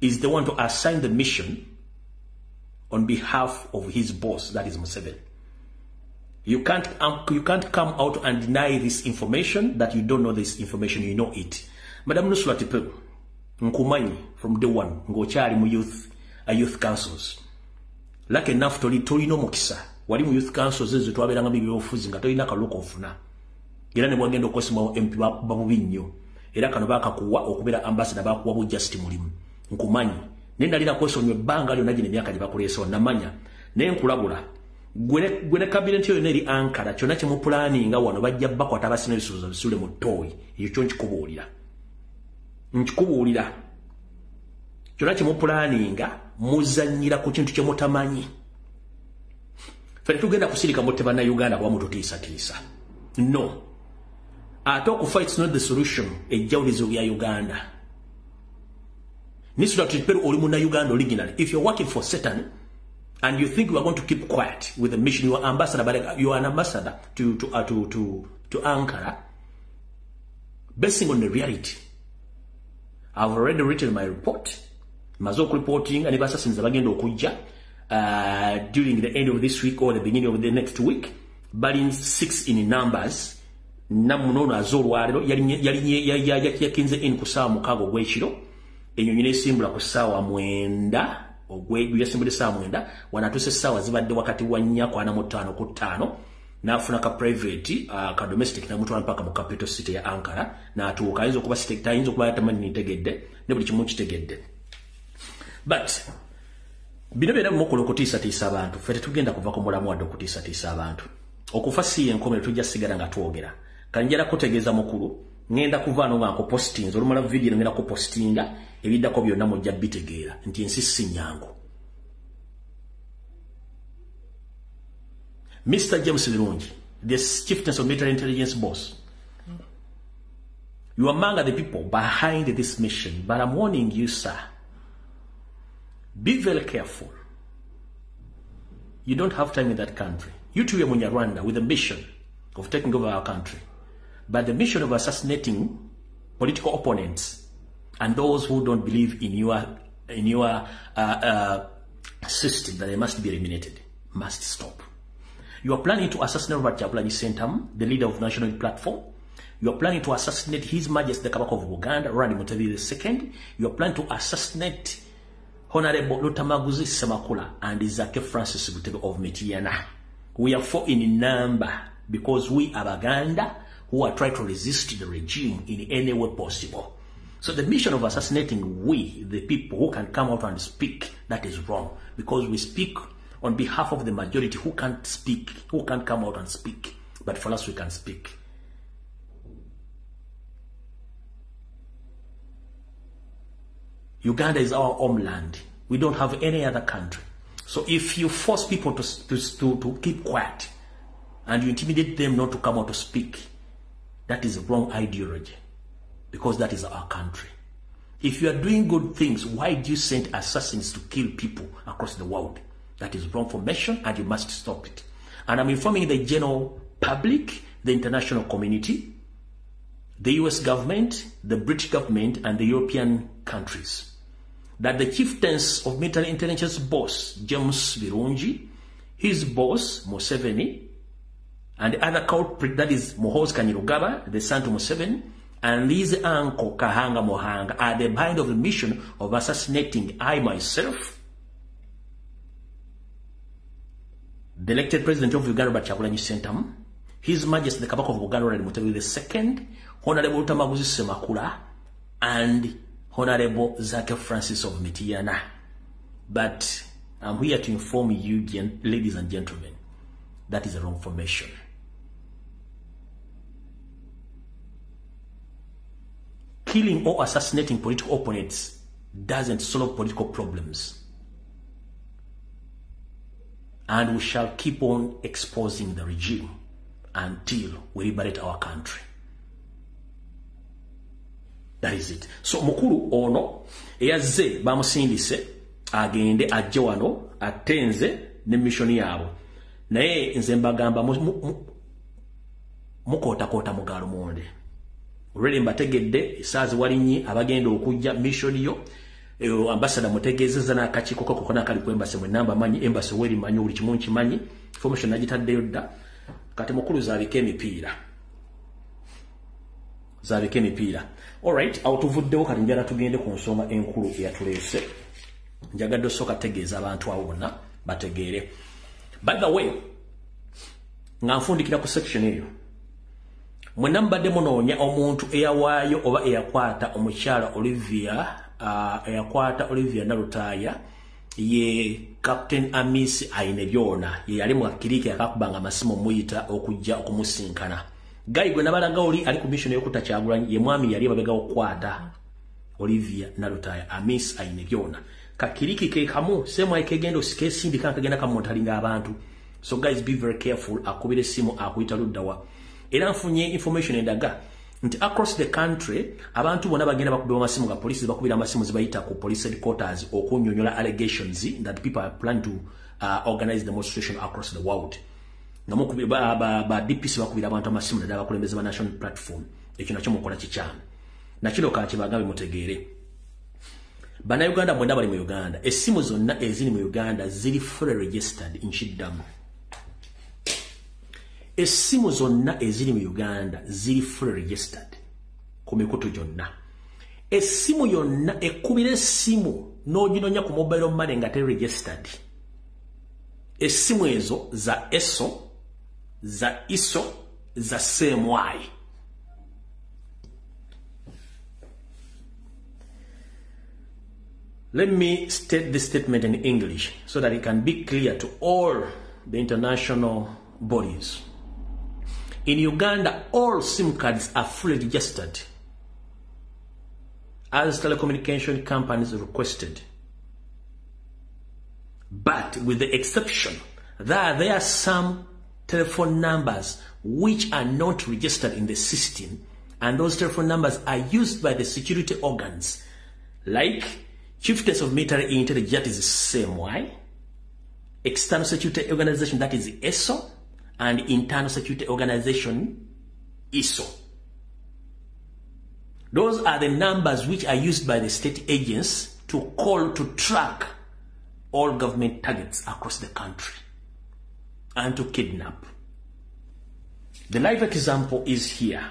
is the one to assign the mission on behalf of his boss, that is Museveni. You can't come out and deny this information, that you don't know this information, you know it. Madam Nusrati Peru, nkumanyi from day one, ngochali mu youth councils. Like enough to no mukisa. Wali mu youth councils ezo twabera nga bibyofuzi nga tolina kaloko ofuna. Era ne mwagenda okosima MP babubi nnyo. Era kano bakakuwa okubera ambassador bakuwa bu just mulimu. Nkumanyi. Nenda lira kwesonywe banga lyonna gine myaka gibakuleeso namanya. Ne nkulabula. Gwene cabinet yo neri Ankara kyonna kye mu planning nga wano bajja bakwata abasina bisuuza bisule mu toyi. Ekyo nkikubuulira. Nkikubuulira. Kyonna kye mu planning muzanyira ku kintu kye mutamanyi. Fere tugenda kusirika muteba na Uganda kwa mututiisa. No. Ate fight is not the solution. Ejjawulizo ya Uganda. Nusrati Peru oli muna Uganda originally. If you're working for Satan and you think you are going to keep quiet with the mission, you are ambassador, but you are an ambassador to Ankara, basing on the reality. I've already written my report. Mazok reporting and assassins bagenda okujja during the end of this week or the beginning of the next week, but in 6 in numbers. Namunono azolwaliro yali yakinze in kusawa mukago gwekiro enyonyi nesimbula ku ssaawa 9 ogweggu yasimbula ssaawa 9 wanatuse ssaawa zibadde wakati wa 4 kwa 5 ku 5 nafuna ka private ka domestic na mutwala mpaka mu capital city ya Ankara na atuuka ayinza okuba state ayinza okuba yatamani nitegedde ne buli kimu kitegedde. But bino bera mukolo kutiisa abantu fete tugenda kuva ku mulamu wadde okutiisa abantu okufa si enkomero tujja sigala nga twogera kanjera kutegeeza mukulu ngenda kuvaano nga ko posting olumala video ngenda ku postinga ebiddako byonna mujja bitegeera nti ensisi nyangu Mr. James Birungi, the chieftains of military intelligence boss, you are among the people behind this mission, but I'm warning you, sir, be very careful. You don't have time in that country. You two are Munyarwanda with a mission of taking over our country, but the mission of assassinating political opponents and those who don't believe in your system that they must be eliminated must stop. You are planning to assassinate Robert Kyagulanyi Ssentamu, the leader of National Unity Platform. You are planning to assassinate His Majesty the Kabaka of Uganda, OMUTABBIZI II. You are planning to assassinate Honorable Lutamaguzi Semakula and Zake Francis Butebe of Metiana. We are 4 in number because we are Baganda who are trying to resist the regime in any way possible. So the mission of assassinating we, the people who can come out and speak, that is wrong. Because we speak on behalf of the majority who can't speak, who can't come out and speak. But for us, we can speak. Uganda is our homeland. We don't have any other country. So if you force people to keep quiet and you intimidate them not to come out to speak, that is wrong ideology, because that is our country. If you are doing good things, why do you send assassins to kill people across the world? That is wrong formation and you must stop it. And I'm informing the general public, the international community, the US government, the British government, and the European countries that the chieftains of military intelligence boss, James Birungi, his boss, Museveni, and the other culprit, that is Muhoozi Kainerugaba, the son to Museveni, and his uncle, Kahanga Mohanga, are the behind of the mission of assassinating I myself, the elected president of Uganda, Kyagulanyi Ssentamu, His Majesty the Kabaka of Uganda, Mutebi II, Honorable Lutamaguzi Semakula, and Honorable Zake Francis of Metiana. But I'm here to inform you, ladies and gentlemen, that is a wrong formation. Killing or assassinating political opponents doesn't solve political problems. And we shall keep on exposing the regime until we liberate our country. That is it. So mukulu ono eyazze bamusindise agende ajje wano atenze ne mission yabo. Naye nze mbagamba mukota mugalo monde. Already mbategedde esaazi walinyi abagenda okujja mission yo. Ambassador mutegezeza na kachiko kokona kali ku embassy mwe namba manyi embassy weri manyi uli kimu kimanyi information nagitaddeyo dda kati mukulu zabike emipiira. Alright, awutuvuddewo kati njala tugende ku nsonga enkulu eyatuleese. Njagadde osooka tegeeza abantu abo bonna bategeere. By the way, nga nfundikira ku section eyo. Mwenna mbadde munoonya omuntu eyawaayo oba eyakwata omukyala Olivia Nalutaya ye Captain Amis Ainebyona ye yali mu akiriki akakubanga amasimu muyita okujja okumusinkana. Guy gwe nabalaga oli ali ku mission y'okutta Kyagulanyi ye mwami yali babega okwata Olivia Nalutaya Amis Ainebyona. Kakiriki ke kamu semu aikegendo sikesindi kagenda kamontalinga abantu. So guys, be very careful akubire simu akuyita luddawa. Era nfunye information endaga nti across the country abantu bonna bagenda bakubira amasimu ga police bakubira amasimu zibayita ku police headquarters okunyonyola allegations that people are planning to organize demonstration across the world. Namukubira ba DPC bakubira abantu amasimu nadala bakulembeza ba national platform ekyo nakyo mukola kikyama nakino kati bagambe mutegeere. Bana Uganda mwenda bali mu Uganda esimu zonna eziri mu Uganda ziri fully registered in Chiddamu. Esimu zonna eziri mu Uganda ziri fully registered ku mikutu gyonna. Esimu yonna ekubira esimu n'oginonya ku mobile money nga teri registered. Esimu ezo za ESO, za ISO, za CMY. Let me state this statement in English so that it can be clear to all the international bodies. In Uganda, all SIM cards are fully registered as telecommunication companies requested. But with the exception that there are some telephone numbers which are not registered in the system, and those telephone numbers are used by the security organs, like Chieftains of Military Intelligence, that is SMY, External Security Organization, that is ESO, and Internal Security Organization, ISO. Those are the numbers which are used by the state agents to call, to track all government targets across the country and to kidnap. The live example is here.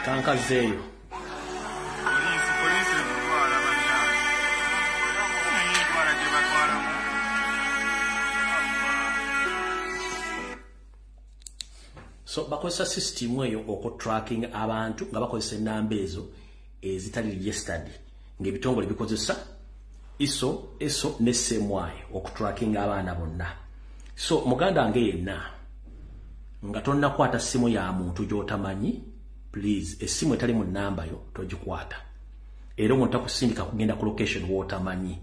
Kankazeyo. So bakozesa system eyo oko tracking abantu nga bakozesa enamba ezo ezitali registered ng'ebitongole bikozesa ISO, ESO ne SMY oku tracking abaana bonna. So muganda nge yenna nga tonna kwata simu ya muntu gy'otamanyi, please esimu etali mu namba yo togikwata. Era omuntu akusindika kugenda ku location w'otamanyi.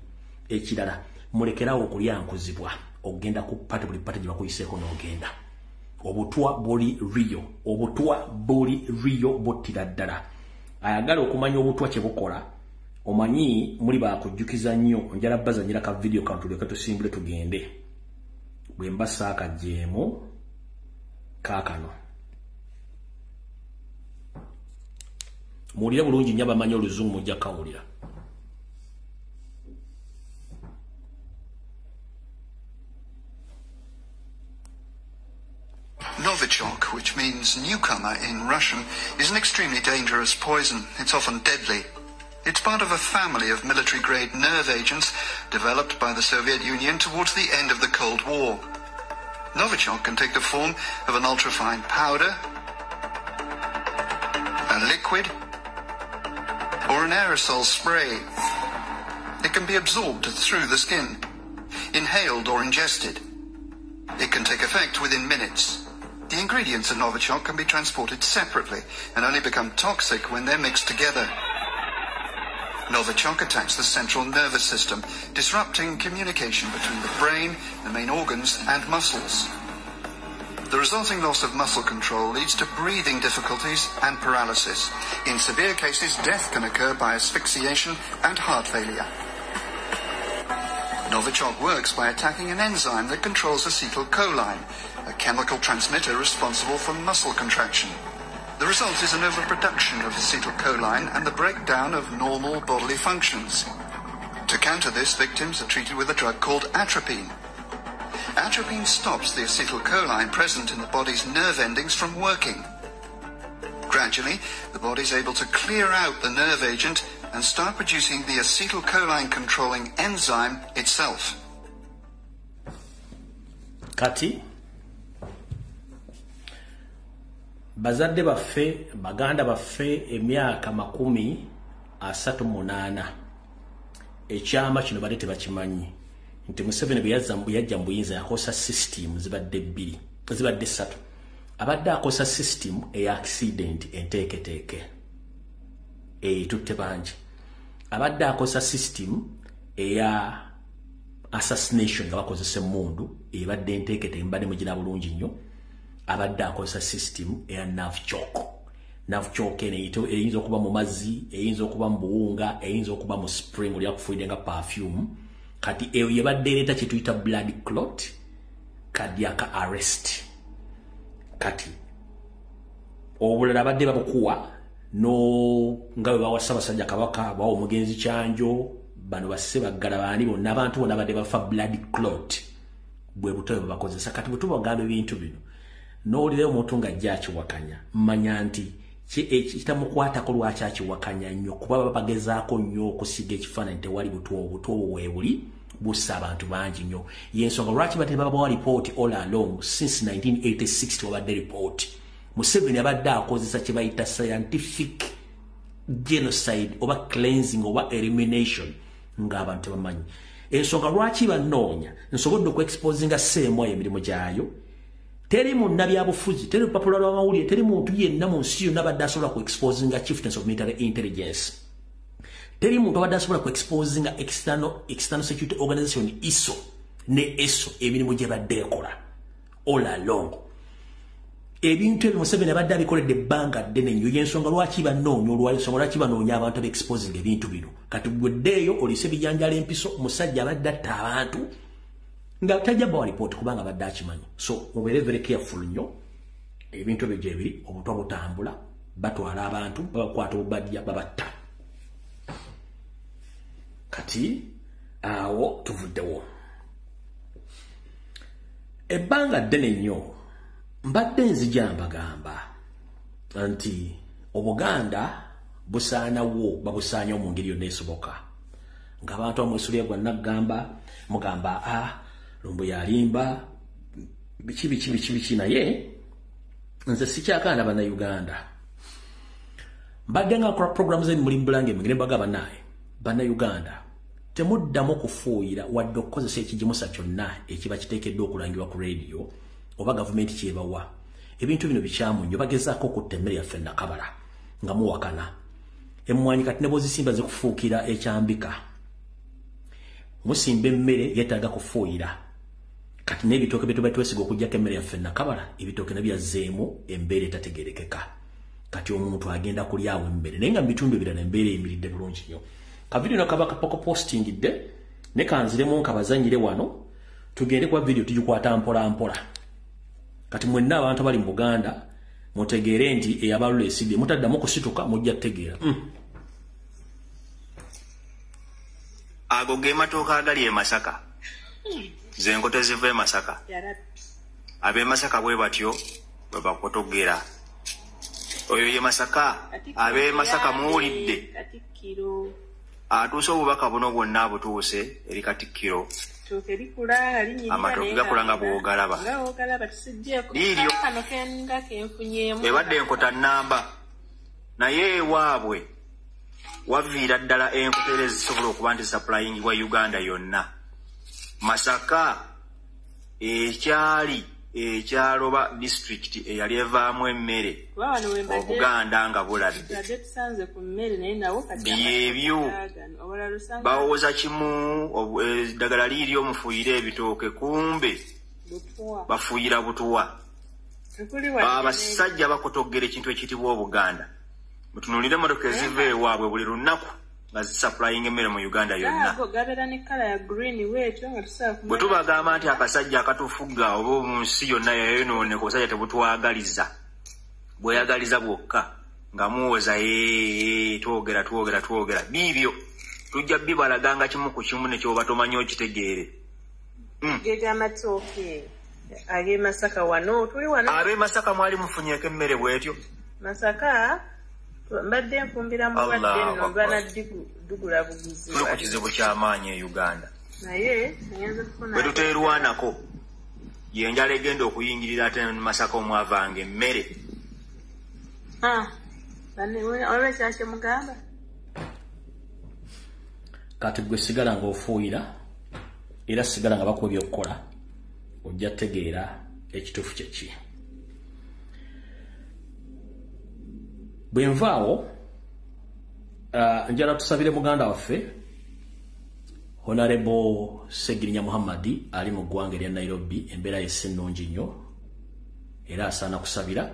Ekirala mulekerawo okulyankuzibwa okugenda ku pati buli pati gye bakuyiseeko n'ogenda. Obutwa buli Rio, obutwa buli Rio bottira ddala. Ayagala okumanya obutwa kye bukola, omanyi muli bakujjukiza nnyo, njala bazanyira ka video kantuleka tusimbule tugende. Bwe mbasa akajeemu kaakano. Muwulire bulungi nnyo abamanyi oluzungu mujja kawulira.
Novichok, which means newcomer in Russian, is an extremely dangerous poison. It's often deadly. It's part of a family of military-grade nerve agents developed by the Soviet Union towards the end of the Cold War. Novichok can take the form of an ultrafine powder, a liquid, or an aerosol spray. It can be absorbed through the skin, inhaled or ingested. It can take effect within minutes. The ingredients of Novichok can be transported separately and only become toxic when they're mixed together. Novichok attacks the central nervous system, disrupting communication between the brain, the main organs, and muscles. The resulting loss of muscle control leads to breathing difficulties and paralysis. In severe cases, death can occur by asphyxiation and heart failure. Novichok works by attacking an enzyme that controls acetylcholine, a chemical transmitter responsible for muscle contraction. The result is an overproduction of acetylcholine and the breakdown of normal bodily functions. To counter this, victims are treated with a drug called atropine. Atropine stops the acetylcholine present in the body's nerve endings from working. Gradually, the body is able to clear out the nerve agent and start producing the acetylcholine-controlling enzyme itself.
Kati bazadde baffe baganda baffe emyaka 38 ekyama kino badde tebakimanyi nti Museveni bwe yajja mu buyinza yakosa system zibadde 3 abadde akosa system eya accident enteeketeeke tutte bangi abadde akosa system eya assassination nga bakozesa emmundu ebadde enteekete mbadde mugina bulungi nnyo abadde akosa system eya Novichok eyinza okuba mu mazzi eyinza okuba mu buwunga eyinza okuba mu spring oli akufuide nga perfume kati eyo yabadde ereeta kye tuyita blood clot cardiac arrest kati obulala badde babukuwa no nga bawa Ssaabasajja Kabaka bawa omugenzi Kyanjo bano basse baggala baani bonna abantu bonna badde bafa blood clot bwe butoyo bakozesa kati butuba gambe bintu bino n'olire omuntu nga Kiwakanya mmanya nti kitamukwatako lwaki akiwakanya nnyo kuba babagezaako nnyo okusiga ekifaananyi tewali butuwo weebuli bussa abantu bangi nnyo yensonga lwaki bate babawa report all along since 1986 tewabadde report Museveni abadde akozesa kye bayita scientific genocide oba cleansing oba elimination ng'abantu bamanyi ensonga lwaki banoonya nsobodde okuexposinga Sseemwa emirimu gyayo teri munna byabufuzi teri lupapula lw'amawulire teri muntu yenna mu nsi yonna abadde asobola kuexposinga chieftains of military intelligence teri muntu abadde asobola kuexposinga external security organization ISO ne ESO emirimu gye badde ekola all along ebintu ebyo Museveni abadde abikoledde ebbanga ddene nnyo y'ensonga lwaki banoonya olw'ensonga lwaki banoonya abantu ab'exposing ebintu bino kati gweddeeyo olise bijanjala empiso omusajja abadde atta abantu nga tajja bawa report kubanga badde akimanyi so mubeere very careful nnyo ebintu ebyo gyebiri obutwa butambula batwala abantu babakwata obubadya babatta kati awo tuvuddewo ebbanga ddene nnyo mbadde nzija mbagamba nti Obuganda busaanawo babusaanya mu ngeri yonna esoboka ng'abantu bamwesulya gwa Nagamba mugamba Lumbuye alimba biki naye nze sikyakaana bannayuganda mbadde nga nkola programs eni mulimu bulange mugende mbagamba naye bannayuganda temuddamu kufuuyira wadde okukozesa ekigimusa kyonna ekiba kiteekeddwa okulangirwa ku radio oba gavumenti kyebawa ebintu bino bikyamu nnyo bagezaako okutta emmere yaffe nakabala nga muwakana emmwanyi kati ne bwozisimba zikufuukira ekyambika musimba emmere yeetaaga kufuuyira kati n'ebitooke bye tuba twesiga okugyako emmere yaffe nakabala ebitooke nabyazzeemu embeera etategerekeka kati omuntu agenda kulyawo emmere naye nga mu bitundu ebirala embeera eyimiridde bulungi nnyo kavidiyo nakaba kapoko postingidde ne kanziremu nkabazanyire wano tugende kwa vidiyo tugikwata mpola kati mwenna abantu bali mu Buganda mutegeere nti eyabalula esibye mutaddamu kusituka mujja kutegeera
ago ge matooka agali e Masaka zengo teziva e Masaka abe Masaka bwe batyo bwe bakotogera oyo ye Masaka abe Masaka muwulidde atuuse obubaka buno bwonna butuuse eri Katikkiro amatooke gakula nga bw'ogalaba liiryo ebadde enkota nnamba naye ewaabwe waviira ddala enkota ezisobola okuba nti supplyingibwa Uganda yonna Masaka ekyaloba district eyali evaamu emmere Obuganda nga bulabye byebyo bawooza kimu eddagala liiryo mufuuyire ebitooke kumbe bafuuyira Butuwa abasajja bakotogera ekintu ekiyitibwa Obuganda mutunuulire emmotoka eziva ewaabwe buli lunaku nga zisupplying emmere mu Uganda yonna bwe tubagamba nti akasajja akatufuga oba mu nsi yonna yayonooneka obusajja tebutwagaliza bweyagaliza bwokka nga muwoza twogera biibyo tujja bibalaganga kimu ku kimu nekyoba tomanyi okitegeere
Age Masaka wano tuli wano
abe Masaka mwali mufunyeeko emmere bwetyo
Masaka mbadde nfumbira mu badde no bana dugula bugizi
tuli ku kizibu ky'amaanyi e Uganda
naye nyanza kufuna
bwe tuteerwanako yenjala egenda okuyingirira ate Masaka omwavanga emmere
olwe kyakye mugamba
kati gwe sigala ng'ofuuyira era sigala nga bakuwa ebyokukola ojja tegeera ekituufu kyeki bwe nvaawo njala tusabire muganda waffe Honorable Segirinya Muhammadi ali mu ggwanga erya Nairobi embeera yesse nnungi nnyo era asaana kusabira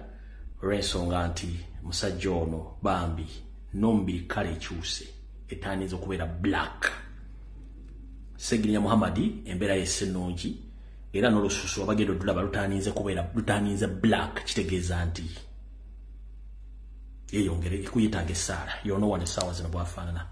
olw'ensonga nti musajja ono bambi nombiri kale ekyuse etandinza okubeera black Segirinya Muhammadi embeera yesse nnungi era n'olususu abagenda odulaba lutandinze black kitegeeza nti yeyongere ikuyitanga essaala yono wane essaawa zino bwafaanana.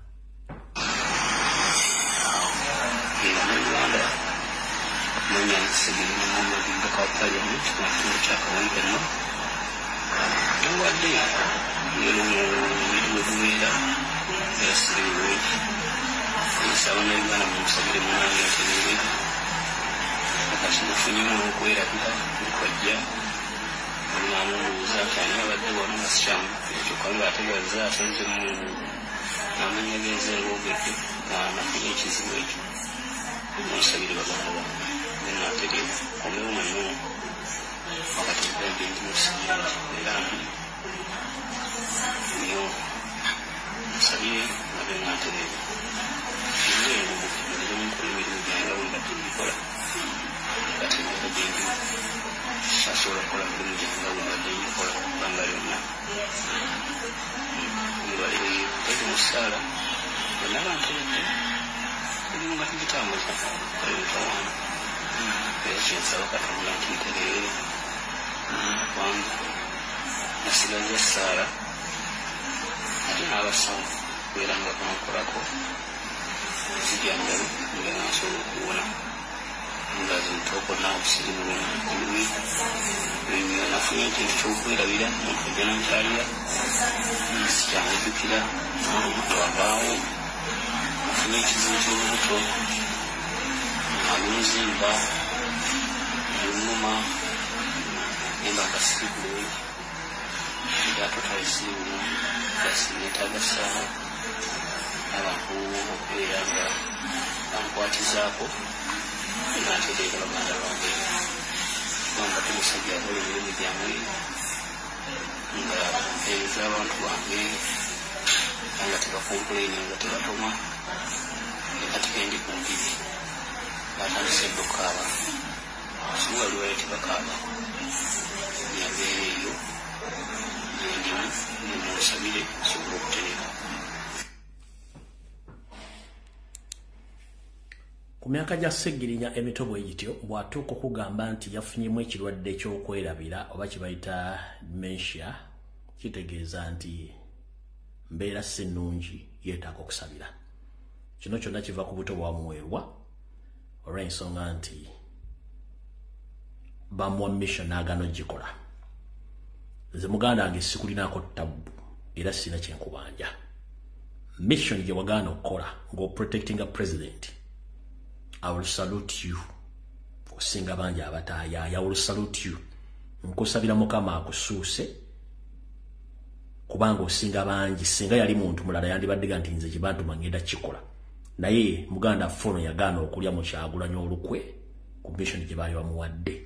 Ku myaka gya Ssegirinya emitobo egityo bw'atuuka okugamba nti yafunyemu ekirwadde ky'okwerabira oba kye bayita dementia, kitegeeza nti mbeera si nnungi, yeetaaga okusabira. Kino kyonna kiva ku buto bwamuweerwa olw'ensonga nti bamuwa mission n'agaana ogikola. Nze muganda wange sikulinaako ttabu era sina kyenkubanja. Mission gye wagaana okukola ng'oprotecting a president, I will salute you. Osinga bangi abataaya, I will salute you. Nkusabira Mukama akusuuse kubanga osinga bangi, singa yali muntu mulala yandibadde nti nze kibantu mangenda kikola. Naye muganda fono yagaana okulya mu Kyagulanyi olukwe ku mission gye baali bamuwadde,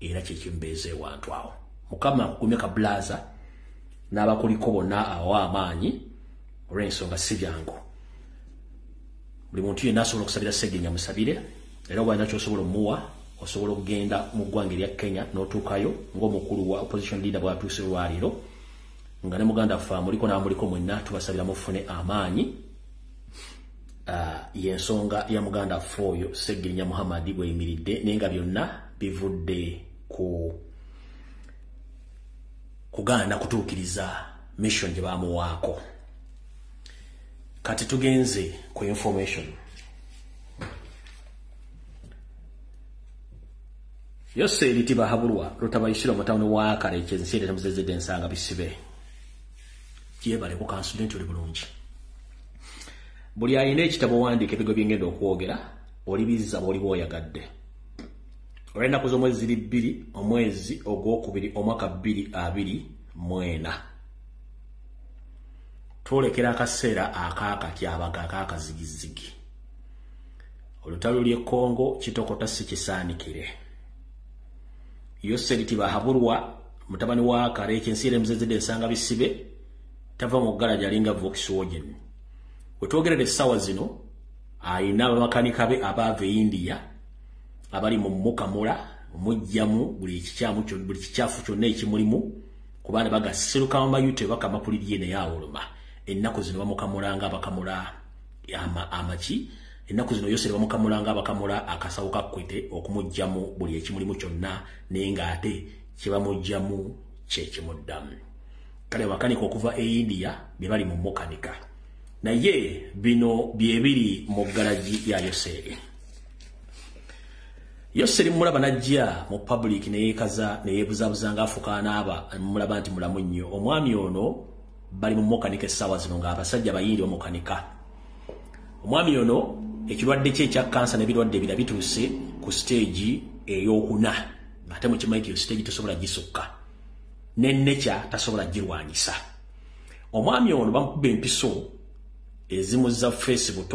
era kyekimbeeze wantu awo. Mukama akugumye kabulaza n'abakuliko bonna awo amaanyi olw'ensonga si byangu. Buli muntu yenna asobola okusabira Ssegirinya musabire, era bw'alina ky'osobola omuwa osobola okugenda mu ggwanga erya Kenya n'otuukayo ng'omukulu wa opposition leader bw'atuuse olwaliro nga ne muganda ffe muliko n'amuliko mwenna tubasabira mufune amaanyi. Y'ensonga ya muganda ffe oyo Ssegirinya Muhammad bw'eyimiridde, naye nga byonna bivudde ku kugaana kutuukiriza mission gye baamuwaako. Kati tugenze ku information. Yose litiba habulwa lutabayishira mutawuni wa kale kyensire tamuzezede ensanga bisibe. Kiyebale ku consultant oli bulungi. Buli ayina ekitabo wandika ebigo byengenda okwogera olibiza bw'oli bw'oyagadde. Olw'ennaku z'omwezi 2 omwezi ogwokubiri omwaka 2024. Twolekera akaseera akakatyabaga akakazigizigi. Olutalo ly'e Congo kitokota si kisaanikire. Yose litiba habulwa mutabani wa kale kyensire muzezede ensanga bisibe tava mu ggalaja alinga Volkswagen. Wetwogerera essaawa zino ayina abamakanika be abaava India abali mu mukamula mujjamu buli kikyafu kyonna ekimulimu kubanga bagasiruka mu mayute bakamapuliriye ne yawoloma. Ennaku zino bamukamulanga abakamula amaki, ennaku zino Yose bamukamulanga abakamula akasawo kakwete okumujjamu buli ekimulimu kyonna naye ng'ate kye bamujjamu kye kimuddamu. kale makanika okuva India bye bali mu mokanika naye bino byebiri mu garaji ya Yoseri mulaba najja mu public ne yekaza ne yebuzabuza nga afukana aba mulaba nti mulamu nnyo omwami ono bali mu mokanika sawa zino nga abasajja bayindi omukanika omwami ono ekirwadde kye ekya kansa ne birwadde bira bituse ku stage ey'okuna ate mu kimanyi yo stage tosobola gisukka nennecha tasobola girwanyisa omwami ono bamukuba empiso ezimu za Facebook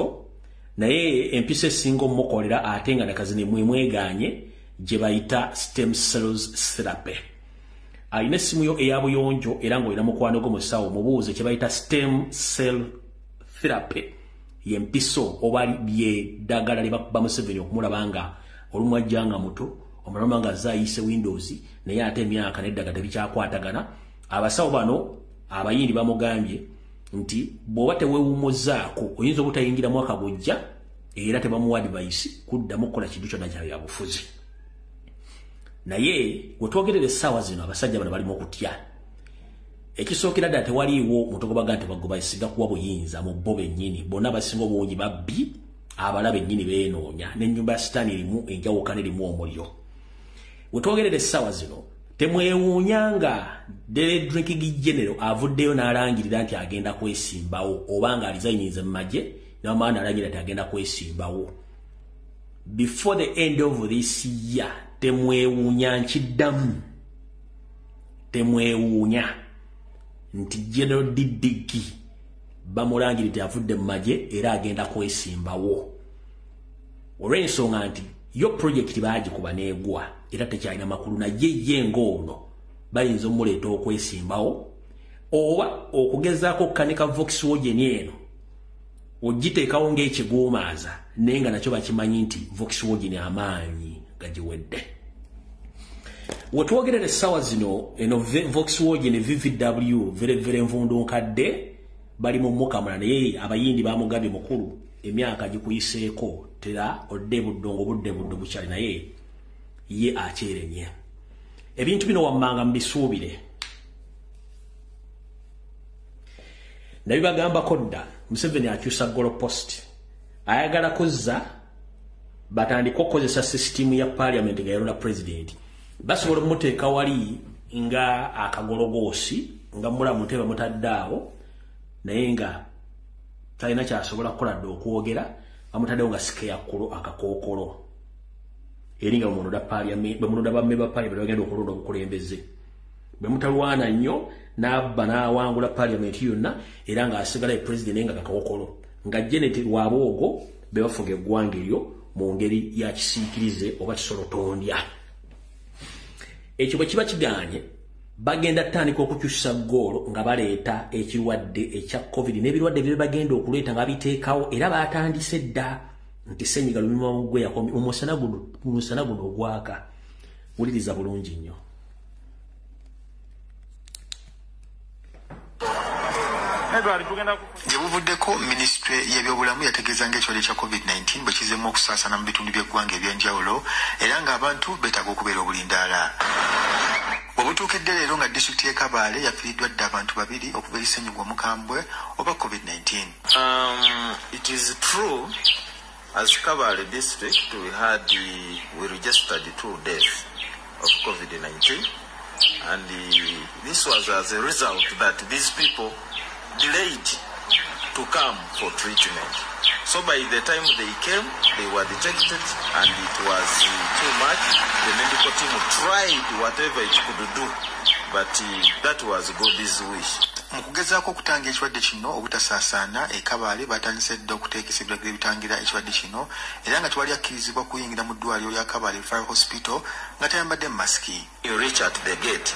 naye empiso esinga omukolera ate nga nakazine mweganye gye bayita stem cells therapy ayina essimu yo eyabuyonjo era ng'olina mukwano gwo musawo mubuuze kye bayita stem cell therapy yempiso oba bye ddagala lye bakuba Museveni okumulaba nga olumu ajjanga muto omulama nga zayise Windows naye ate emyaka n'eddagala tebikyakwatagana abasawo bano abayindi bamugambye nti bw'oba teweewumuzzaako oyinza obutayingira mwaka gujja era tebamuwa advice kuddamu kukola kintu kyonna kya bufuzi naye wetwogerera essaawa zino abasajja bano balimu okutya ekisookera ddala tewaliiwo mutogobaga nti bagoba isiga kuwa buyinza mu bo bennyini bonna basinga obungi babbi abala bennyini beenoonya n'ennyumba ya sitaani erimu enjawukana erimu omuliro wetwogerera essaawa zino temwewuunyanga Dele Drinking General avuddeyo n'alangirira nti agenda kwesimbawo oba nga alizayinize mu magye n'amaana n'alangirira nti agenda kwesimbawo before the end of this year temwewuunya nkiddamu temwewuunya nti General Didigi bamulangirira nti avudde mu magye era agenda kwesimbawo olw'ensonga nti yo project baagikuba n'egwa era tekyalina makulu naye ye ng'ono bayinza omuleeta okwesimbawo oba okugezaako okukanika Volkswagen eno ogiteekawo ng'ekiguumaaza naye nga nakyo bakimanyi nti Volkswagen amaanyi gagiwedde wetwogerera essaawa zino eno Volkswagen VVW vere envundunkadde bali mu mukamula naye abayindi bamugambye mukulu emyaka gikuyiseeko tera odde buddongo budde bukyali naye ye akyeremye ebintu bino wammanga mbisuubire nabibagambako dda Museveni akyusa Golo Post ayagala kuzza batandika okukozesa sisitimu ya parliament nga yalonda president basobola omuteeka wali nga akagologoosi nga mulamu nteba mutaddaawo naye nga talina kyasobola kukola dde okwogera bamutaddewo nga sikeyakkulo akakookolo eri nga bwemunonda bamme ba parliament bagenda okulonda obukulembeze bwe mutalwana nnyo n'abba n'awangula parliament yonna era ng'asigala president naye nga kakakookolo nga Janet Lwaboogo be bafuga eggwanga eryo mu ngeri ya kisiikirize oba kisolotondya ekyo bwe kiba kigaanye bagenda tandika okukyusa goolo nga baleeta ekirwadde ekya COVID n'ebirwadde bye bagenda okuleeta nga biteekawo era batandise dda nti ssenyiga lumiima mugwe yakomye omusana guno ogwaka wuliriza bulungi nnyo
Gyebuvuddeko Ministry y'ebyobulamu yategeeza ng'ekirwadde kya COVID-19 bwe kizeemu okusaasaana mu bitundu by'eggwanga ebyenjawulo era ng'abantu beetaaga okubeera obulindaala. Obutuukedde leero nga disitulikiti y'e Kabale yafiiriddwa dda abantu babiri okuva eri ssenyiga Omukambwe oba COVID-19.
It is true, as Kabale district, we registered 2 deaths of COVID-19, and this was as a result that these people delayed to come for treatment. So by the time they came, they were detected and it was too much. The medical team tried whatever it could do, but that was God's wish.
Mukugezaako okutanga ekirwadde kino obutasaasaana e Kabale batandise dda okuteekesa ebiragiro ebitangira ekirwadde kino era nga tewali akkirizibwa kuyingira mu ddwaliro lya Kabale Fire Hospital nga tayambadde masiki.
You reach at the gate.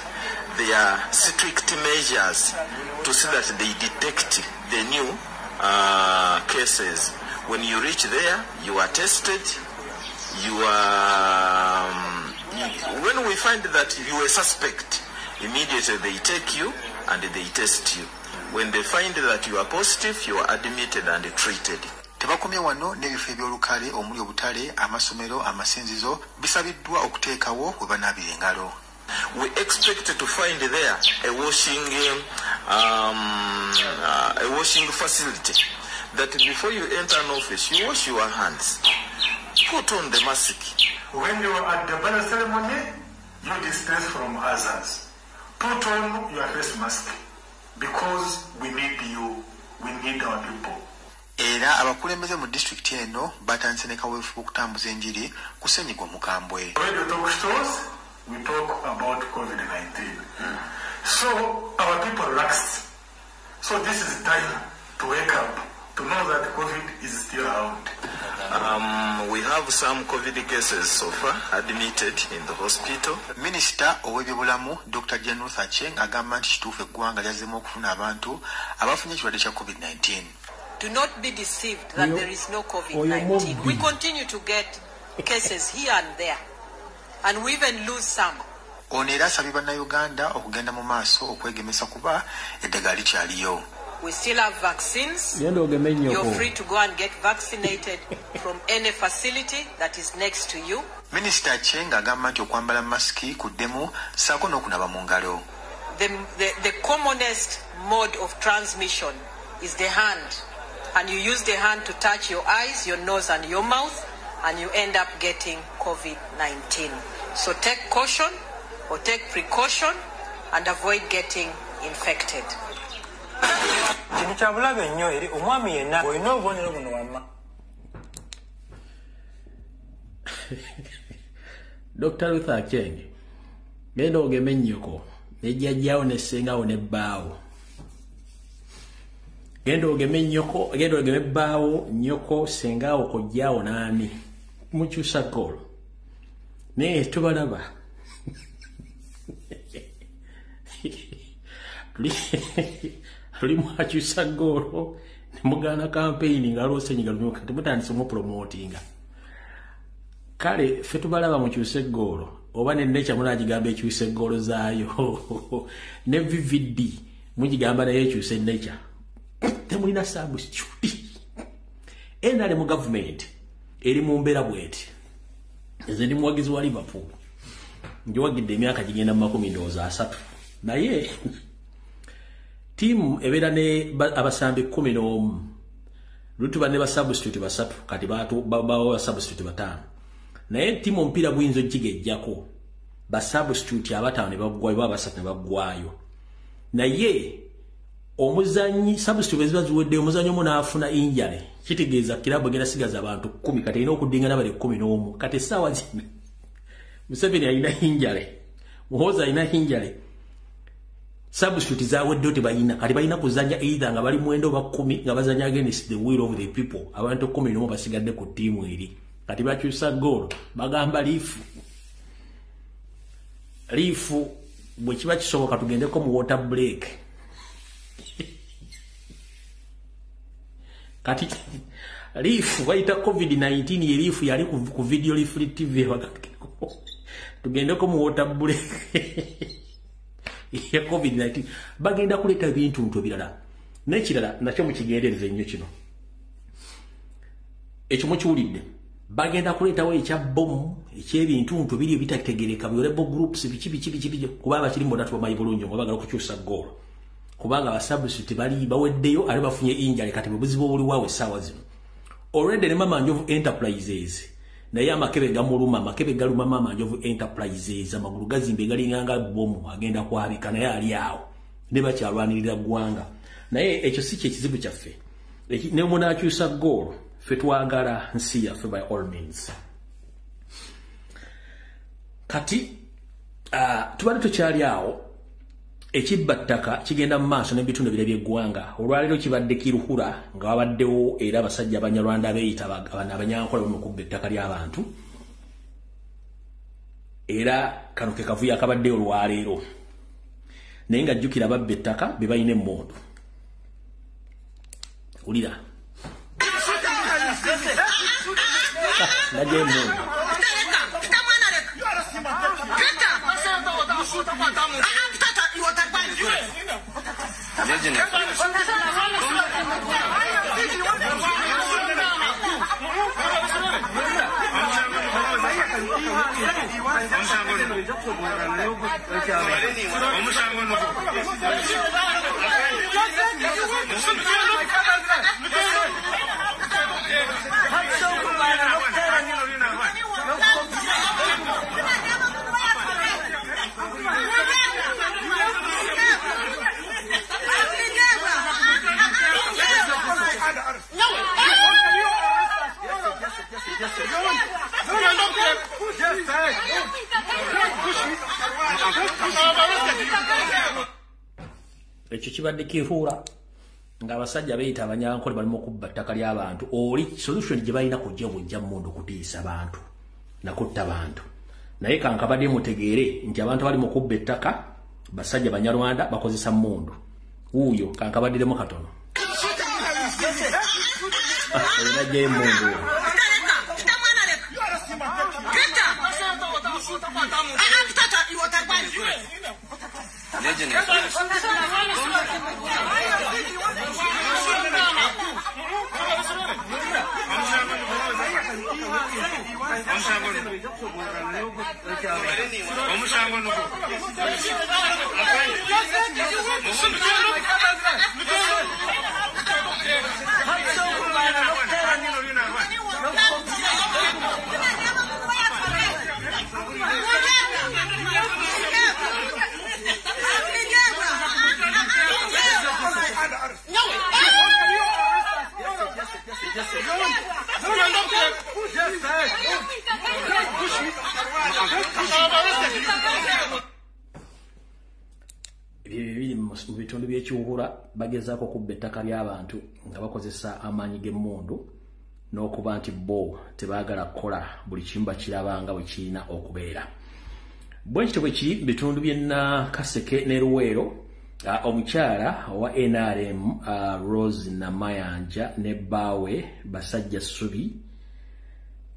There are strict measures to see that they detect the new cases. When you reach there, you are tested. When we find that you are a suspect, immediately they take you and they test you. When they find that you are positive, you are admitted and treated.
Tebakomye wano n'ebifo ebyolukale omuli obutale, amasomero, amasinzizo bisabiddwa okuteekawo we banaabira engalo.
we expect to find there a washing facility, that before you enter an office, you wash your hands. Put on the mask.
When you are at the burial ceremony, you distance from others. Put on your face mask, because we need you, we need our people.
Era abakulembeze mu district eno batandise ne kaweefube okutambuza enjiri ku ssennyiga omukambwe.
When we talk stores, we talk about COVID-19. So our people relaxed. So this is time to wake up, to know that COVID is still around.
We have some COVID cases so far admitted in the hospital.
Minister ow'ebyobulamu Dr. Januth Acheng agamba nti kituufu eggwanga lyazzemu okufuna abantu abafunye ekirwadde kya COVID-19.
Do not be deceived that there is no COVID-19. We continue to get cases here and there, and we even lose some.
Ono era asabye bannayuganda okugenda mu maaso okwegemesa kuba eddagala likyaliyo.
We still have vaccines. You're free to go and get vaccinated from any facility that is next to you.
Minister Acheng agamba nti okwambala masiki kuddemu ssaako n'okunaba mu ngalo.
The commonest mode of transmission is the hand. And you use the hand to touch your eyes, your nose and your mouth, and you end up getting COVID-19. So take caution or take precaution and avoid getting infected.
Dr. Ruth Acheng, genda ogeme nnyoko ne jjajjaawo ne ssengawo ne bbaawo. Genda ogeme nnyoko, genda ogeme bbaawo, nnyoko, ssengawo, kojjaawo n'ani. Mukyusa ggoolo. Naye tubalaba. Tuli mwakyusa ggoolo ne mugaana campaign nga lw'ossenyiga lumyuka temutandise mupromotinga. Kale ffe tubalaba mukyuse ggoolo oba ne Nature munagigamba ekyuse ggoolo zaayo ne VVD mugigamba naye ekyuse Nature. Temulina substitute. Endale mu government eri mu mbeera bweti. Nze ndi muwagizi wa Liverpool. Ngiwagidde emyaka gigenda mu 13. Naye tiimu ebeera ne abasambi 11. Lutuba ne ba substitute basatu kati bawa substitute 5. Naye tiimu omupiira guyinza okigejjako ba substitute abataano ne baggwayo baba basatu ne baggwayo. Naye omuzanyi substitute eziba ziwedde omuzanyi omu n'afuna injury. Kitegeeza kirabu egenda sigaza abantu 10 kati erina okuddinga n'abali 11. Kati essaawa zino Museveni alina injury. Muhoozi alina injury. Substitute zawedde tebalina kati balina kuzanya either nga bali mwendo ba 10 nga bazanya against the will of the people. Abantu 11 basigadde ku tiimu eri. Kati bakyusa goal bagamba liifu bwe kiba kisoboka tugendeko mu water break. Kati liifu bayita COVID-19 ye liifu yali ku video liifu TV bagakeko tugendeko mu water break. Ya COVID-19 bagenda kuleta ebintu nto birala n'ekirala nakyo mukigendereze nnyo kino ekyo mukiwulidde bagenda kuletawo ekya bomu ekyebintu nto biri ebitategereka biolebo groups biki kuba abakiri mu datu bamayi bulungi ngo bagala kukyusa goal kubanga abasubstitute bali baweddeyo ali bafunye injury kati buzibu buli wawe sawa zino already ne Mama Njovu Enterprises naye amakebe gamuluma amakebe galuma Mama Njovu Enterprises amagulu gazimbe galinganga bomu agenda kwabika naye ali awo ne bakyalwanirira ggwanga naye ekyo si kye kizibu kyaffe ne umuntu akyusa goal ffe twagala nsi yaffe by all means. Kati tubadde tukyali awo ekibba ttaka kigenda mu maaso n'ebitundu ebirala by'eggwanga olwaleero kibadde kiruhura nga wabaddewo era abasajja abanyarwanda beeyita abanyankola bamukubba ettaka ly'abantu era kano ke kavuyo akabaddeyo olwaleero naye nga jjukira babba ettaka be balina emmundu wulira najja emmundu ekyo kibadde kifuula ng'abasajja beeyita abanyankole balimu okubba ttaka ly'abantu oli solution gye balina kujja bujja mmundu kutiisa bantu nakutta bantu naye kankabadde mutegeere nti abantu bali mu kubba ettaka basajja banyarwanda bakozesa mmundu wuuyo kankabaddemu katono najjayo emmundu mu bitundu by'ekiwuhura bagezaako okubba ettaka ly'abantu nga bakozesa amaanyi g'emmundu n'okuba nti bo tebaagala kukola buli kimu bakirabanga bwe kirina okubeera. Bwe kityo bwe kiri mu bitundu by'e Nakaseke ne Luweero, omukyala owa NRM Rose Namayanja ne bbaawe Basajja Ssubi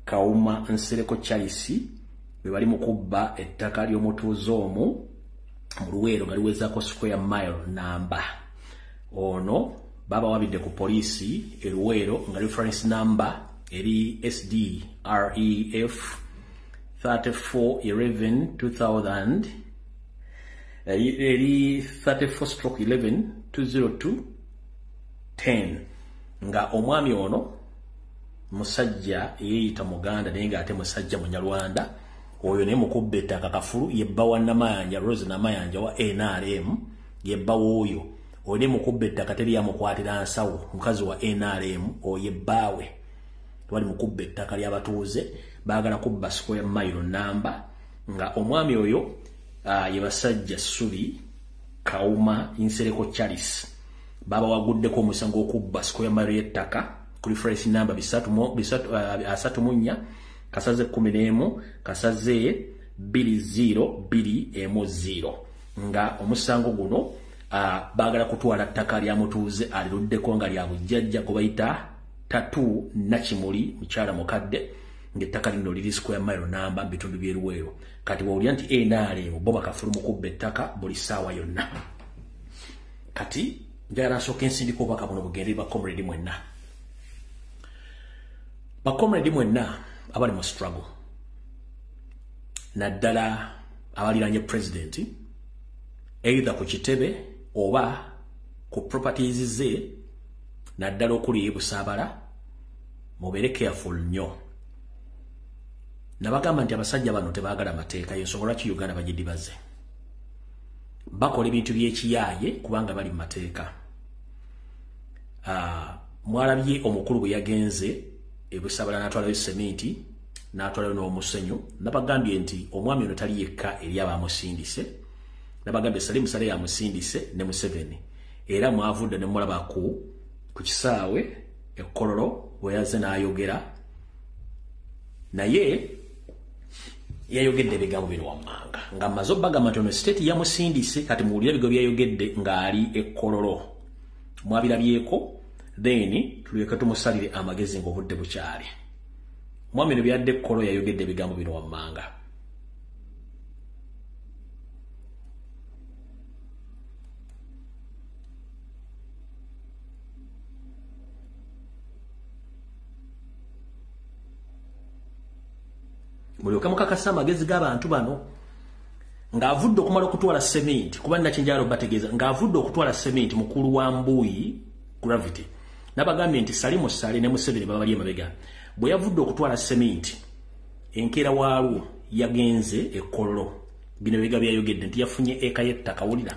Kawuma Nsereko Charles bwe bali mu kubba ettaka ly'omutuuze omu mu Luweero nga liwezaako square mile namba. Ono baba wabidde ku poliisi e Luweero nga reference number eri SDREF 3411-2000 eri 34/11-202-10 nga omwami ono musajja yeeyita Muganda naye nga ate musajja Munyarwanda. Oyo ne mukubba ettaka kafulu yebba wa Namayanja Rose Namayanja wa NRM yebba woyo. Oyo ne mukubba ettaka teri yamukwatira nsawo mukazi wa NRM oyo yebbaawe. Bali mukubba ettaka ly'abatuuze baagala kubba square mile namba nga omwami oyo ye Basajja Ssubi Kawuma Nsereko Charles baba waguddeko omusango okubba square mile y'ettaka kuli fresh number 34 kasaze 11 kasaze 2020 nga omusango guno baagala kutwala ttaka lya mutuuze aliruddeko nga lya bujjajja ko bayita Tatu Nakimuli mukyala mukadde ng'ettaka lino liri square mile namba bitundu by'e Luweero. Kati bw'olya nti NRM bo bakafulu mu kubba ettaka buli ssaawa yonna. Kati njagala nsooka ensindika obubaka buno bugende bakomredi mwenna. Bakomredi mwenna abali mu struggle. Naddala abaliranye president either ku kitebe oba ku properties ze naddala okuli ye Busaabala mubeere careful nnyo. Nabagamba nti abasajja bano tebaagala mateeka y'ensonga lwaki Uganda bagidibaze. Bakola ebintu by'ekiyaaye kubanga bali mu mateeka. Mwalabye omukulu bwe yagenze e Busaabala n'atwalayo sementi n'atwalayo n'omusenyu. Nabagambye nti omwami ono tali yekka eri abamusindise. Nabagambye Salim Saleh yamusindise ne Museveni. Era mwavudde ne mulaba ku kisaawe ekkololo bwe yazze n'ayogera. Naye yayogedde ebigambo bino wammanga nga amaze obbagamba nti ono state yamusindise. Kati muwulira ebigambo byayogedde ng'ali ekkololo mwabirabyeko then tulyoke tumusalire amagezi ng'obudde bukyali. Mwami ono byadde ekkolo yayogedde ebigambo bino wammanga. mulyoka mukakasa amagezi g'abantu bano ng'avudde okumala okutwala cement kuba nakinjalo bategeeza ng'avudde okutwala cement mukulu wa Mbuyi Gravity nabagambye nti Salimu Sale ne Museveni babali emabega bwe yavudde okutwala cement enkeera waalwo yagenze ekollo bino biga byayogedde nti yafunye eka y'ettaka wulira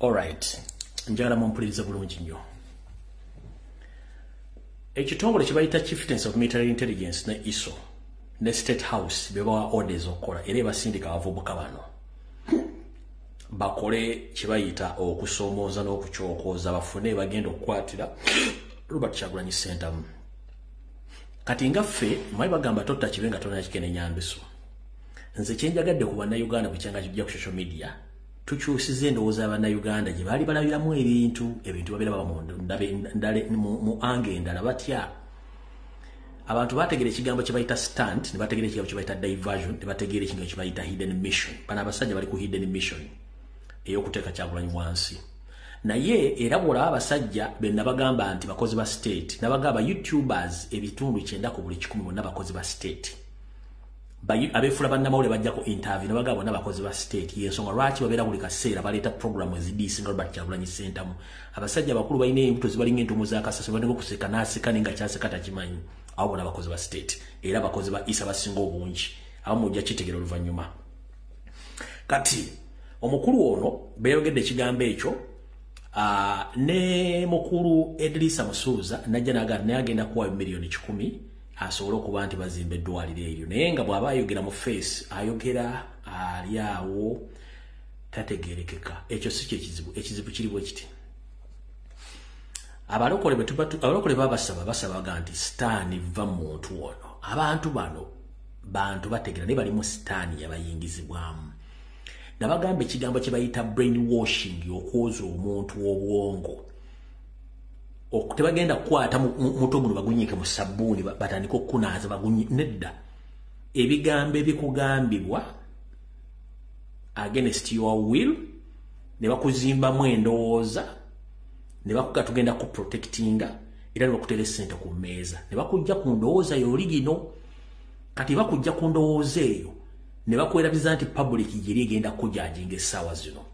Alright, njagala mumpuliriza bulungi nnyo. Ekitongole kye bayita Chieftains of Military Intelligence ne ISO ne State House bebawa orders okukola era basindika abavubuka bano bakole kye bayita okusomooza n'okukyokooza bafune bagenda okukwatira Robert Kyagulanyi Ssentamu. Kati nga ffe mwayi bagamba totta kibe nga tonna kikene Nyambiso. Nze kyenjagadde ku bannayuganda bukyanga kijja ku social media tukyusize endowooza y'Abannayuganda gye baali balabiramu ebintu babeera baba mu ange endala batya. Abantu bategeera ekigambo kye bayita stand ne bategeera ekigambo kye bayita diversion ne bategeera ekigambo kye bayita hidden mission. Bano abasajja bali ku hidden mission ey'okuteeka Kyagulanyi wansi. Naye era bw'olaba abasajja be nabagamba nti bakozi ba state nabagamba YouTubers ebitundu 9 ku buli 10 bonna bakozi ba state. Abefula bannamawulire bajja ku interview nabagamba bonna bakozi ba state y'ensonga lwaki babeera buli kaseera baleeta program ezidiisinga Robert Kyagulanyi Ssentamu. Abasajja bakulu balina embuto zibalinga entumu za kasase balina okuseka n'aseka nenga kyaseka takimanyi. Abo bonna bakozi ba state era bakozi ba isa basinga obungi abo mujja kitegera oluvannyuma. Kati omukulu ono beeyogedde ekigambo ekyo ne mukulu Edrisa Musuuza najja n'agenda kuwa milioni 10 asobola okuba nti bazimba eddwaliro eryo naye nga bw'aba ayogera mu face ayogera ali awo tategeerekeka. Ekyo si ekizibu kiri bwe kiti. Abalokole babaga nti sitaani va mu muntu ono. Abantu bano bantu bategeera naye balimu sitaani yabayingizibwamu. Nabagamba ekigambo kye bayita brainwashing okwoza omuntu obwongo. Tebagenda kukwata muto guno bagunyiike mu sabbuuni batandika okukunaaza nedda. Ebigambo ebikugambibwa against your will ne bakuzimbamu endowooza ne bakuga tugenda ku protectinga era ne bakutera essente ku mmeeza ne bakujja ku ndowooza y'oligino. Kati bakujja ku ndowooza eyo ne bakwerabiza nti public gye egenda kujajinga essaawa zino.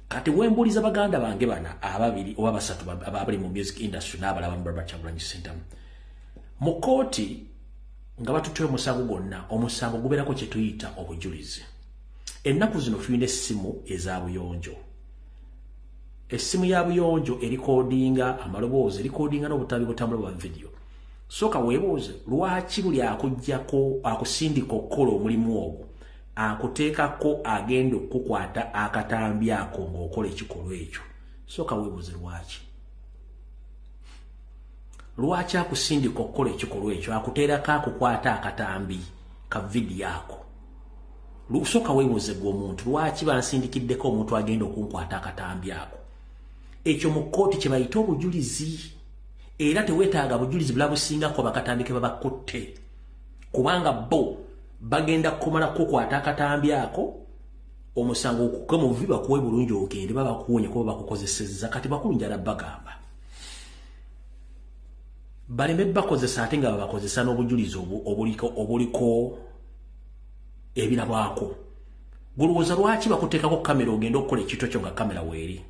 Kati wembuliza baganda bange bana ababiri oba basatu abali mu music industry n'abalaba mu Robert Kyagulanyi Ssentamu. Mu kooti nga batutte omusango gwonna omusango gubeerako kye tuyita obujulizi. Ennaku zino tulina essimu eza buyonjo. Essimu ya buyonjo erikodinga amaloboozi erikodinga n'obutabi butambula bwa video. Soka weebuuze lwaki buli akujjako akusindika okukola omulimu ogwo akuteekako agenda okukwata akatambi ako ng'okola ekikolwa ekyo. Soka weebuuze lwaki akusindika okukola ekikolwa ekyo akuteerako akukwata akatambi ka video ako. Soka weebuuze gwe omuntu lwaki bansindikiddeko omuntu agenda okunkwata akatambi ako. Ekyo mu kkooti kye bayita obujulizi era teweetaaga bujulizi bulabusingako bakatambike babakutte kubanga bo bagenda kumala kukwata akatambi ako omusango okuke mu viba kuwe bulungi ogende babakuwonye kuba bakukozesezza. Kati bakulu njala bagamba baleme bakozesa ate nga babakozesa n'obujulizi obuliko ebirabwako guluwoza lwaki bakuteekako kamera ogenda okukola ekito kyo nga kamera weeri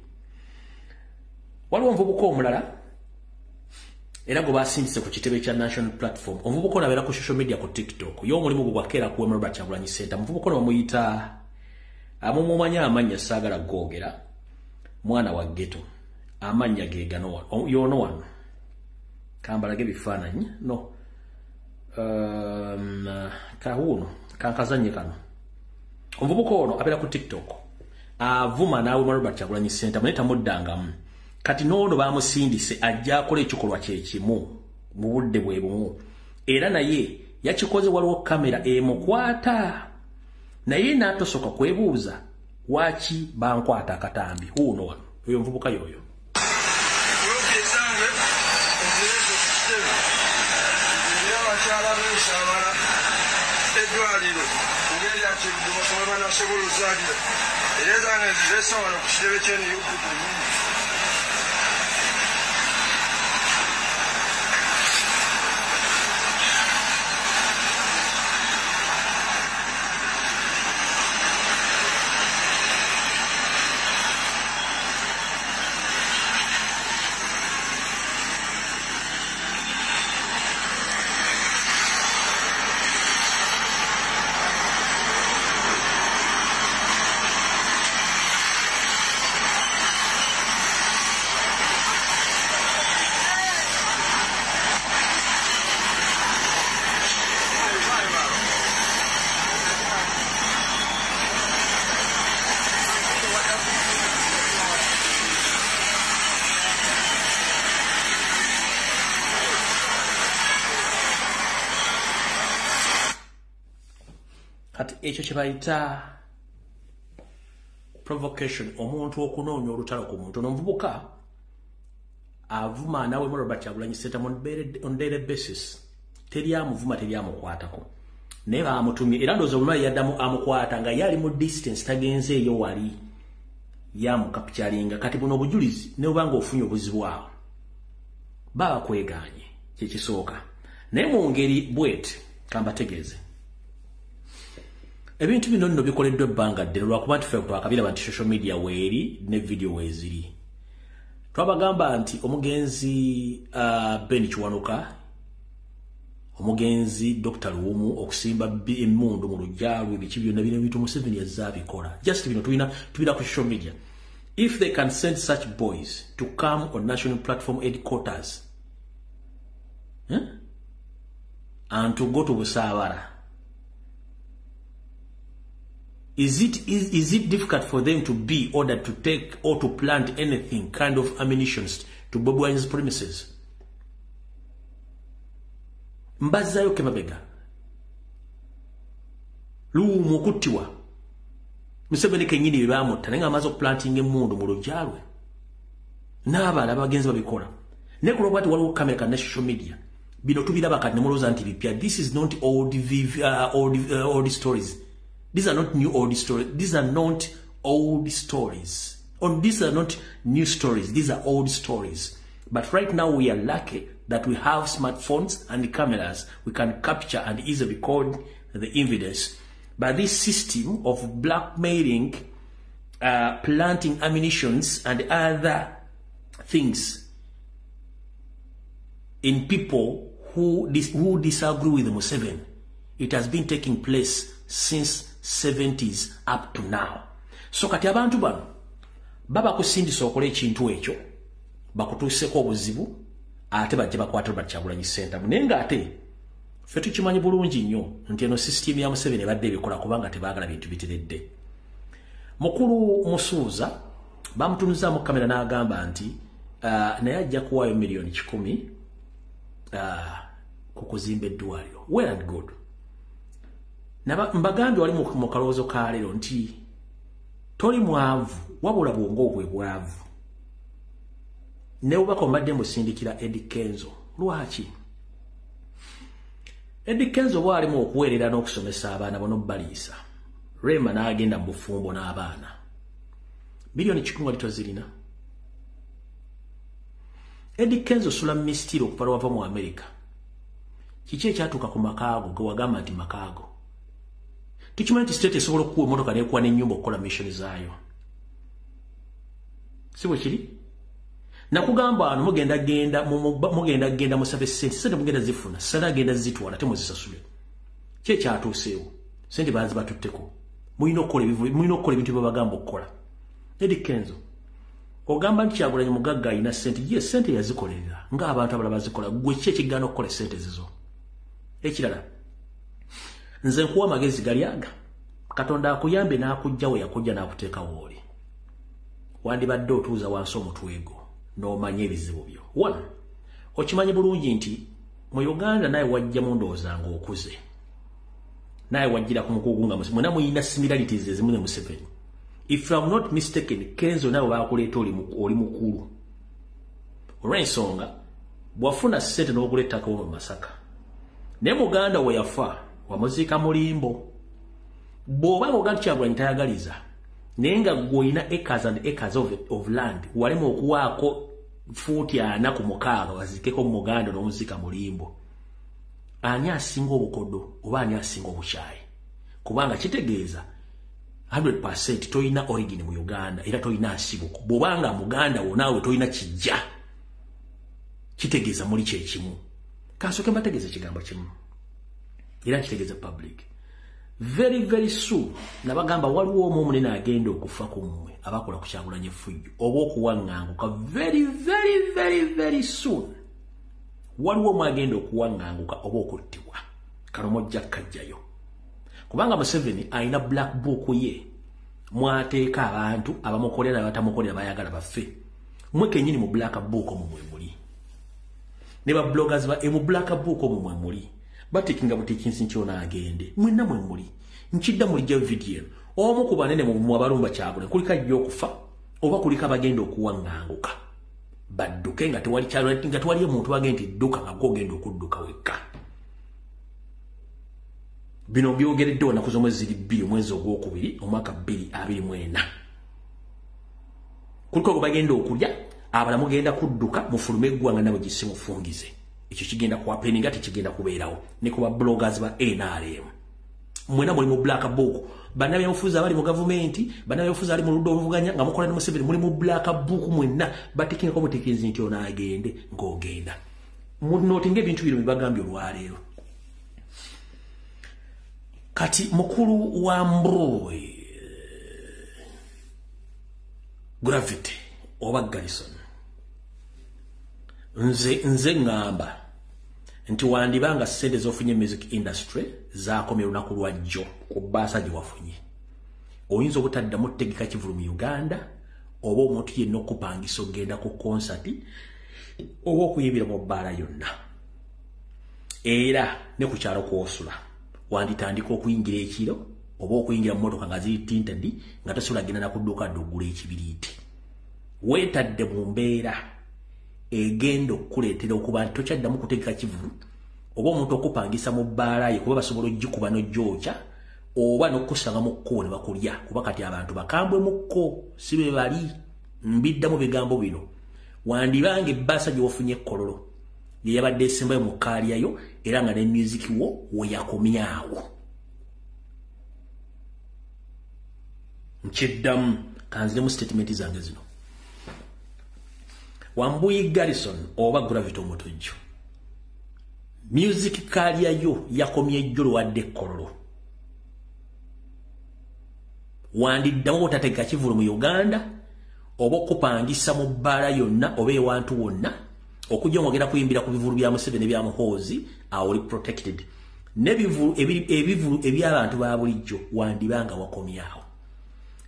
waliwo omuvubuka omulala era gwe basindise ku kitebe kya national platform omuvubuka ono abeera ku social media ku TikTok y'omulimu gwe gwakeera ku Robert Kyagulanyi Center omuvubuka ono bamuyita amumumanya amanya saagala googera mwana wa ghetto amanya ge gano yono wano kambalage bifaananyi no kahuno kankazanye kano omuvubuka ono abeera ku TikTok avuma naawe mu Robert Kyagulanyi Center muneta muddangamu kati n'ono bamusindise ajja akola ekikolwa kye kimu mu budde bwe bumu era naye yakikoze waliwo kamera emukwata naye n'atosoka kwebuuza waki bankwata akatambi huuno wano oyo mvubuka yoyo ekyo kye bayita provocation omuntu okunoonya olutalo ku muntu n'omuvubuka avuma naawe mu Robert Kyagulanyi Center on daily basis teri amuvuma teri amukwatako naye bamutumye era ndowooza olumala yaddamu amukwata nga yali mu distance tagenze eyo wali yamukapityalinga kati buno obujulizi ne bwanga ofunye obuzibu awo baba kweganye kyekisooka naye mu ngeri bweti kambategeeze ebintu bino nno bikoleddwa ebbanga ddene lwakuba nti ffe twakabiraba nti social media weeri ne video weeziri twabagamba nti omugenzi Ben Kiwanuka omugenzi Dr. Luwumu okusimba emmundu mu lujjaalwe biki byonna bino ebintu Museveni yazabikola just bino tubira ku social media if they can send such boys to come on national platform headquarters and to go to Busaabala is it difficult for them to be ordered to take or to plant anything kind of ammunitions to Bobi Wine's premises? Mbazayo kemabega. Luwumu okuttiwa. Museveni kenyini bebamutta naye nga amaze okuplanting emmundu mu lujjaalwe. N'abalala abagenzi babikola. Ne ku lwobwati waliwo kamera ka social media. Bino tubiraba kati ne mulowooza nti bipya. This is not old stories. These are not new old stories. These are not old stories. These are not new stories. These are old stories. But right now we are lucky that we have smartphones and cameras. We can capture and easily record the evidence. But this system of blackmailing, planting ammunitions and other things in people who disagree with Museveni, it has been taking place since 70s up to now. So kati abantu bano baba kusindisa okola ekintu ekyo bakutuuseko obuzibu ate bajja bakwata Robert Kyagulanyi Center naye nga ate ffe tukimanyi bulungi nnyo nti eno system ya Museveni ebadde ebikola kubanga tebaagala bintu biteredde. Mukulu Musuuza bamutunuzaamu kamera n'agamba nti naye ajja kuwaayo miliyoni 10 ku kuzimba eddwaliro. Well and good. Mbagambye wali mu kalowoozo ka leero nti toli mwavu wabula bwongo obwe bwavu. Ne bubaka ombadde musindikira Eddie Kenzo. Lwaki? Eddie Kenzo bw'alimu okuweerera n'okusomesa abaana bano baliisa. Rema n'agenda mu bufumbo n'abaana. Miliyoni 10 tozirina. Eddie Kenzo sula mistiro okupala wava mu Amerika. Kiki ekyatuuka ku makaago ge wagamba nti makaago? Tikimanyi state esobola okuwa emotoka n'ekuwa n'ennyumba okukola mission zaayo. Si bwe kiri? Nakugamba ano mugenda genda musabe sente mugenda zifuna. Sana agenda zitwala temuzisasule. Kye kyatuuseewo. Sente banzi batutteko. Mulina okukola ebintu bye bagamba okukola. Eddie Kenzo. Ogamba nti Kyagulanyi mugagga alina sente. Ye sente yazikolerera. Ng'abantu abalala bazikola. Gwe ki ekigaana okukola sente zizo? Ekirala. Nze nkuwa amagezi gali aga. Katonda akuyambe n'akujja we yakujja n'akuteeka wooli. Wandibadde otuuza wansi omutwego n'omanya ebizibu byo. One, okimanyi bulungi nti mu Uganda naye wajja mu ndowooza ng'okuze. Naye wajjira ku mukugu nga mwena muyina similarities ezimu ne Museveni. If I'm not mistaken, Kenzo nawe baakuleeta oli mukulu. Olw'ensonga bw'afuna ssente n'okuleetako mu Masaka. Ne Muganda we yafa wamuziika mulimbo. Bw'oba ng'ogamba Kyagulanyi tayagaliza naye nga gw'olina acres and acres of land walema okuwaako fuuti 46 wazikeko mu Muganda n'omuzika mulimbo. Ani asinga obukodo oba ani asinga obukyayi? Kubanga kitegeeza 100% toyina origin mu Uganda era toyina asibuko. Bw'obanga Muganda wonaawe toyina kijja kitegeeza muli kyekimu. Kansooke mbategeeza ekigambo kimu era kitegeeza public. Very, very soon, nabagamba waliwo omu omunene agenda okufa ku mmwe abakola ku Kyagulanyi effujjo oba okuwaŋŋanguka. Very, very, very, very soon. Waliwo omu agenda okuwaŋŋanguka oba okuttibwa. Kano mojja kajjayo. Kubanga Museveni alina black book ye mwateeka abantu abamukolera abatamukolera bayagala baffe. Mwe kennyini mu black book omwe muli. Ne ba bloggers ba mu black book omwe muli. Batikinga butikinsi nkyona agende. Mwenna mwe muli. Nkidda mulijja video. Omu ku banene mu abalumba Kyagulanyi kulika jjo okufa oba kulika bagenda okuwaŋŋanguka. Badduke nga tewali Kyagulanyi nga tewali omuntu agenda edduka nga gogenda okudduka wekka. Bino byogereddewo ennaku z'omwezi 2 omwezi ogwokubiri omwaka 2024. Kuliko gwe bagenda okulya abala mugenda kudduka mufulume eggwanga nabo gisimufungize. Ekyo kigenda ku happening ate kigenda kubeerawo ne ku ba bloggers ba NRM. Mwena muli mu black book. Bannabe mufuza abali mu gavumenti, bannabe mufuza ali mu ludda oluvuganya nga mukola ne Museveni muli mu black book mwenna batikinako mutekereza nti ono agende ng'ogenda. Munotinga ebintu bino bibagambye olwaleero. Kati mukulu wa Mbrowe Gravity oba Garrison. Nze ngamba nti wandibanga ssente z'ofunye music industry zaakomye lunaku lwajjo ku bbaasa gye wafunye. Oyinza obutaddamu otegeka kivulu mu Uganda oba omuntu yenna okupangisa okgenda ku concert oba okuyimbira mu bbaala yonna. Era ne ku kyalo kw'osula wanditandika okuyingira ekiro oba okuyingira mu motoka nga ziri tinted nga tosobola genda na kudduka ddugula ekibiriiti. Weetadde mu mbeera egenda okukuleetera okuba nti tokyaddamu kutegeka kivulu oba omuntu okupangisa mu bbaala ye kuba basobola oggikuba n'ogyokya oba n'okusanga mu kkubo ne bakulya kuba kati abantu bakambwe mu kko si be bali. Mbiddamu bigambo bino wandibanga ebbaasa gye wafunye ekkololo ye yabadde esembayo mu kaalyayo era nga ne music wo weyakomyawo. Nkiddamu kanziremu statement zange zino. Wambuyi Garrison oba Gravity omutujju. Music kaalyayo yakomye ejjolo wadde ekkololo. Wandiddamu otategeka kivulu mu Uganda oba okupangisa mu bbaala yonna oba ewantu wonna okujja mwogera kuyimbira ku bivulu bya Museveni bya Muhoozi awo oli protected. Ebivulu eby'abantu ba bulijjo wandibanga wakomyawo.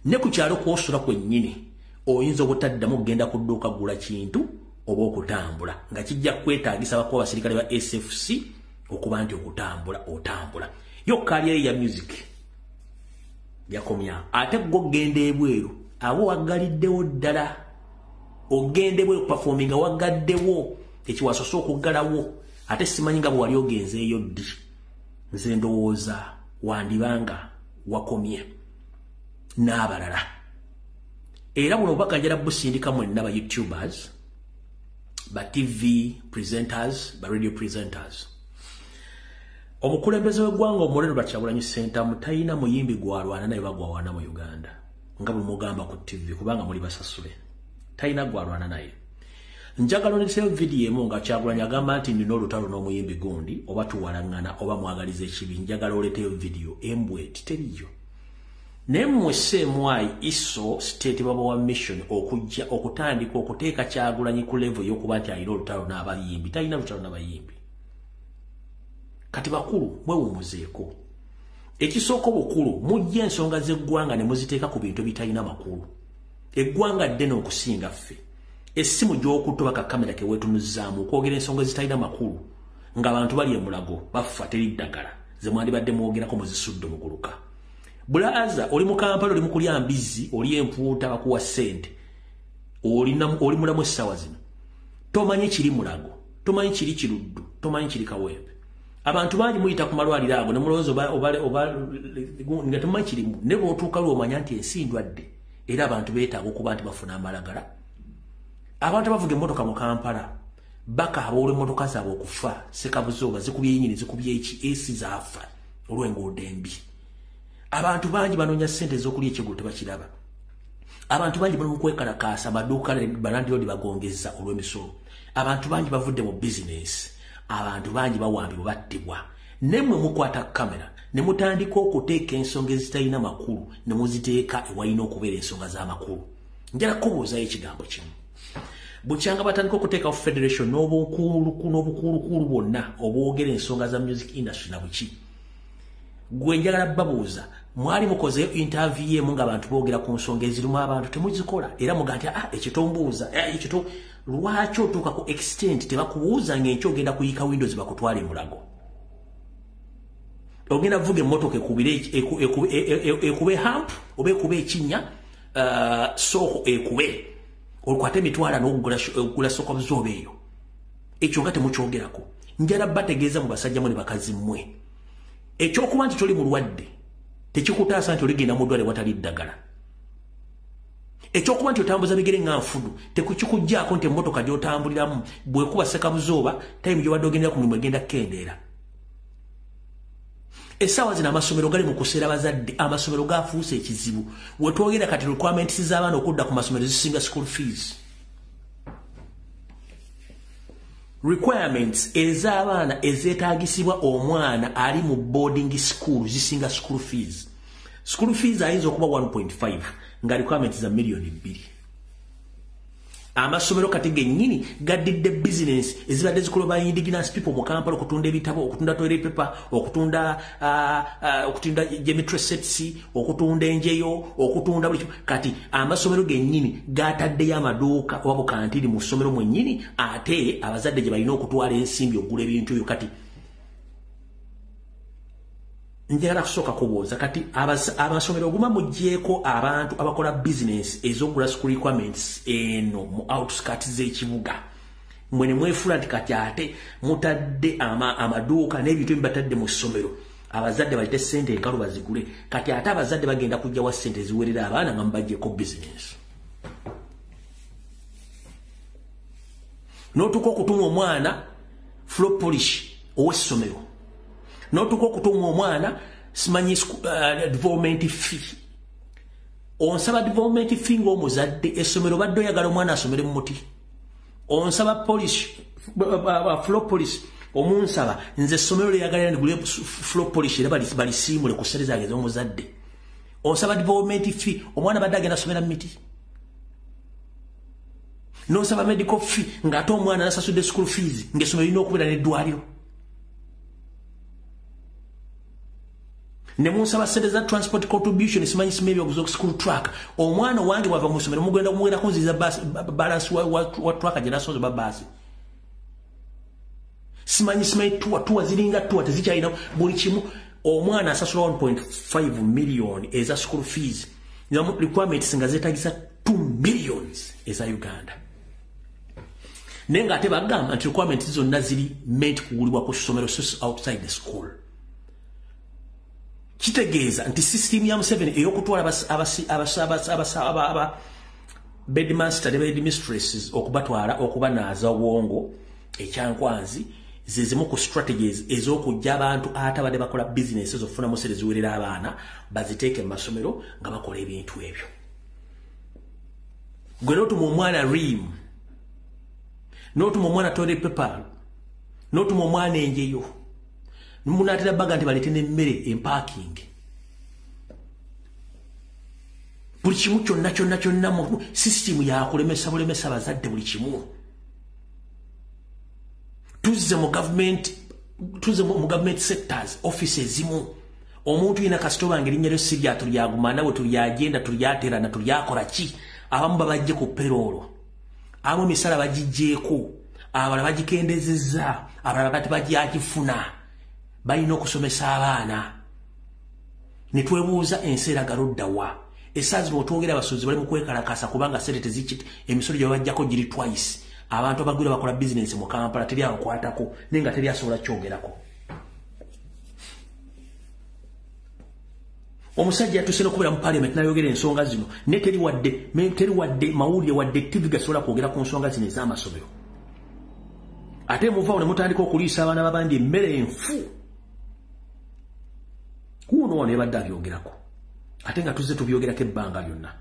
Ne ku kyalo kw'osula kwennyini oyinza obutaddamu okgenda kudduuka gula kintu oba okutambula nga kijja kwetaagisa bakuba abasirikale ba SFC okuba nti okutambula otambula. Yo kaalyayo ya music yakomyawo. Ate gwo genda ebweru abo waggaliddewo ddala. Ogende bwe performing wagaddewo ekiwasoso okuggalawo ate simanyi nga bwe wali ogenzeeyo ddi. Nze ndowooza wandibanga wakomye n'abalala. Era buno obubaka njala busindika mwenna ba YouTubers, ba TV presenters, ba radio presenters. Omukulembeze w'eggwanga Omulero Bakyagulanyi Ssentamu talina muyimbi gwalwana naye bagwawana mu Uganda nga bwe mugamba ku TV kubanga muli basasule talina gwalwana naye. Njagala onetseyo video emu nga Kyagulanyi agamba nti nina olutalo n'omuyimbi gundi oba tuwalaŋŋana oba mwagaliza ekibi. Njagala oleteyo video embweti teriyo. Naye mmwe Seemwayi iso state baba wa mission okujja okutandika okuteeka Kyagulanyi ku level y'okuba nti alina olutalo n'abayimbi. Talina lutalo n'abayimbi. Kati bakulu mwewumuzeeko. Ekisooka obukulu mujja ensonga z'eggwanga ne muziteeka ku bintu bitalina makulu. Eggwanga ddene okusinga ffe. Essimu gy'okutuba ka kamera ke weetunuzzaamu okwogera ensonga zitalina makulu ng'abantu bali emulago bafa teri ddagala ze mwandibadde mwogerako muzisudde muguluka. Bulaaza oli mu Kampala oli mu kulya mbizzi oli empuuta bakuwa ssente oli mulamu essaawa zino. Tomanyi kiri mulago, tomanyi kiri kiruddu, tomanyi kiri kawempe. Abantu bangi muyita ku malwaliro ago ne mulowooza nga tomanyi kirimu ne bw'otuuka lw'omanya nti ensi ndwadde era abantu beetaaga okuba nti bafuna amalagala. Abantu abavuga emmotoka mu Kampala bakaaba olw'emmotoka zaabwe okufa sekabuzooba zikubye ennyini zikubye eki zaafa olw'enguudo embi. Abantu bangi banoonya ssente ez'okulya ekigulu tebakiraba. Abantu bangi bali mu kwekalakaasa amaduuka balandiroodi bagongezza olw'emisolo. Abantu bangi bavudde mu bizinesi. Abantu bangi bawambibwa battibwa. Nemmwe mukwata kamera ne mutandika okuteeka ensonga ezitalina makulu ne muziteeka ewalina okubeera ensonga z'amakulu. Njala kubuuzayo ekigambo kimu. Bukyanga batandika okuteekawo federation n'obukuulukulu bwonna obwogera ensonga za music industry na buki. Gwe njagala babuuza mwali mukozeyo interview emu ng'abantu boogera ku nsonga ezirimu abantu temuzikola era muga nti ekyo tombuuza ekyo lwaki otuuka ku extent tebakubuuza ng'enkyo ogenda kuyiika windows bakutwala emulago. Ogenda vuga emmotoka ekube hamp oba ekube ekinnya sooko ekube olukwate emitwala n'okugula sooko buzooba eyo. Ekyo nga temukyogerako. Njala bategeeza mu basajja mwe ne bakazi mmwe. Ekyokuba nti toli mulwadde tekikutaasa nti oligenda mu ddwaliro watali ddagala. Ekyokuba nti otambuza bigere nga nfudu tekikujjaako nti emmotoka gy'otambuliramu bw'ekuba sekabuzooba tayimu gy'obadde ogendera ku mulimu egenda kukendeera. Essaawa zino amasomero gali mu kuseera bazadde, amasomero gaafuuse ekizibu. We twogera kati requirements z'abaana okudda ku masomero zisinga school fees. Requirements ez'abaana ezeetaagisibwa omwana ali mu boarding school zisinga school fees. School fees ayinza okuba 1.5 nga requirements za $2,000,000. Amasomero kati gennyini gaddidde business ezibadde zikola ba indigenous people mu Kampala okutunda ebitabo, okutunda toilet paper, okutunda geometry sets, okutunda enjeyo, okutunda buli kati amasomero gennyini gataddeyo amaduuka oba bukantiri mu ssomero mwennyini ate abazadde gye balina okutwala ensimbi okugula ebintu ebyo. Kati njagala kusooka kubuuza kati amasomero oguma muggyeko abantu abakola business ez'okugula school requirements eno mu outskirts z'ekibuga mwe ne mwefula nti kati ate mutadde amaduuka n'ebintu ebibatadde mu ssomero abazadde balite ssente enkalu bazigule kati ate abazadde bagenda kujjawa ssente ziwerera abaana nga mubaggyeko business. N'otuuka okutuma omwana floor polish ow'essomero n'otuuka okutuma omwana simanyi development fee. Onsaba development fee ng'omuzadde essomero badde oyagala omwana asomere mu muti. Onsaba polish floor polish omunsaba nze essomero lyagala ndigule floor polish era balisiimule ku ssente zange ez'omuzadde. Onsaba development fee omwana badde agenda asomera mu miti. N'osaba medical fee ng'ate omwana nasasudde school fees ng'essomero lirina okubeera n'eddwaliro. Ne munsaba ssente za transport contribution simanyi simanyi byoguza school truck omwana wange bwava mu ssomero mugenda kunziza balance wa truck gye nasooza babaasi simanyi tuwa ziringa tuwa tezikyalina buli kimu omwana asasula 1.5 million eza school fees requirements nga zeetagisa 2 millions eza Uganda. Naye ng'ate bagamba nti requirements zonna ziri meant kugulibwa ku ssomero outside the school. Kitegeeza nti system ya Museveni ey'okutwala aba bedmaster ne bedmistresses okubatwala okubanaaza obwongo ekyankwanzi zizimu ku strategies ez'okujja abantu atabadde bakola business ezofuna musere ziwerera abaana baziteeke mu masomero nga bakola ebintu ebyo. Gwe n'otuma omwana rim, n'otuma omwana toilet paper, n'otuma omwana enjeyo, n'umunaatera baga nti baleete n'emmere parking. Buli kimu kyonna mu system yakulemesa bulemesa bazadde buli kimu. Tuze mu government sectors, offices zimu. Omuntu yina kasitoba ngeri nyero sirya tulyagumana we tulyagenda tulyaterana tulyakola ki. Abamu babajje ku payroll. Abo misala bagijjeeko. Abala bagikendezezza. Abala bati bajjakifuna. Balina okusomesa abaana. Ne twebuuza enseera galuddawa. Esaazi n'otwogera abasozi bali mu kwekalakasa kubanga sente tezikiti emisolo gye babajjako giri twice. Abantu abagwira bakola business mu Kampala teri akwatako nenga teri asobola kyongerako. Omusajja yatusena okubera mu parliament n'ayogera ensonga zino ne teri wadde mawulire wadde TV gasobola kwogera ku nsonga zino ez'amasomero. Ate muvaawo ne mutandika okuliisa abaana babandi emmere enfu. Wuno wano yabadde abyogerako. Ate nga tuzze tubyogerako ebbanga lyonna.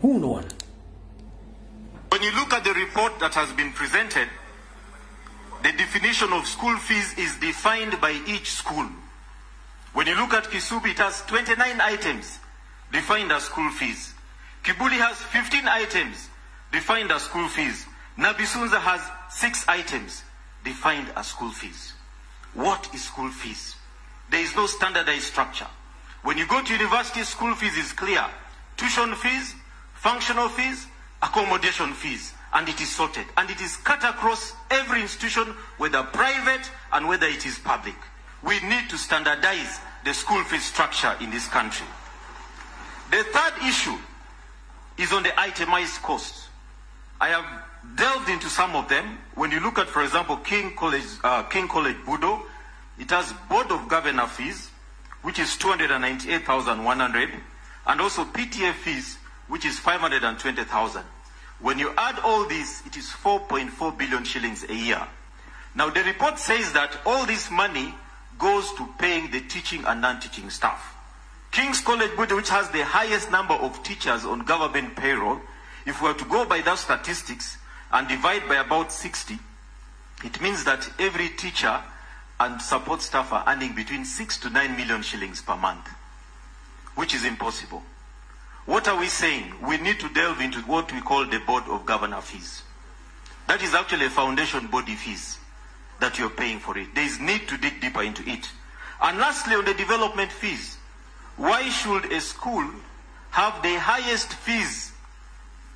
Wuno wano.
When you look at the report that has been presented, the definition of school fees is defined by each school. When you look at Kisubi, it has 29 items defined as school fees. Kibuli has 15 items defined as school fees. Nabisunza has 6 items defined as school fees. What is school fees? There is no standardized structure. When you go to university, school fees is clear. Tuition fees, functional fees, accommodation fees, and it is sorted. And it is cut across every institution, whether private and whether it is public. We need to standardize the school fee structure in this country. The third issue is on the itemized costs. I have delved into some of them. When you look at, for example, King College Budo, it has Board of Governor fees, which is 298,100, and also PTA fees, which is 520,000. When you add all this, it is 4.4 billion shillings a year. Now, the report says that all this money goes to paying the teaching and non-teaching staff. King's College Budo, which has the highest number of teachers on government payroll, if we were to go by those statistics and divide by about 60, it means that every teacher and support staff are earning between 6 to 9 million shillings per month, which is impossible. What are we saying? We need to delve into what we call the Board of Governor fees. That is actually a foundation body fees that you're paying for it. There is need to dig deeper into it. And lastly, on the development fees, why should a school have the highest fees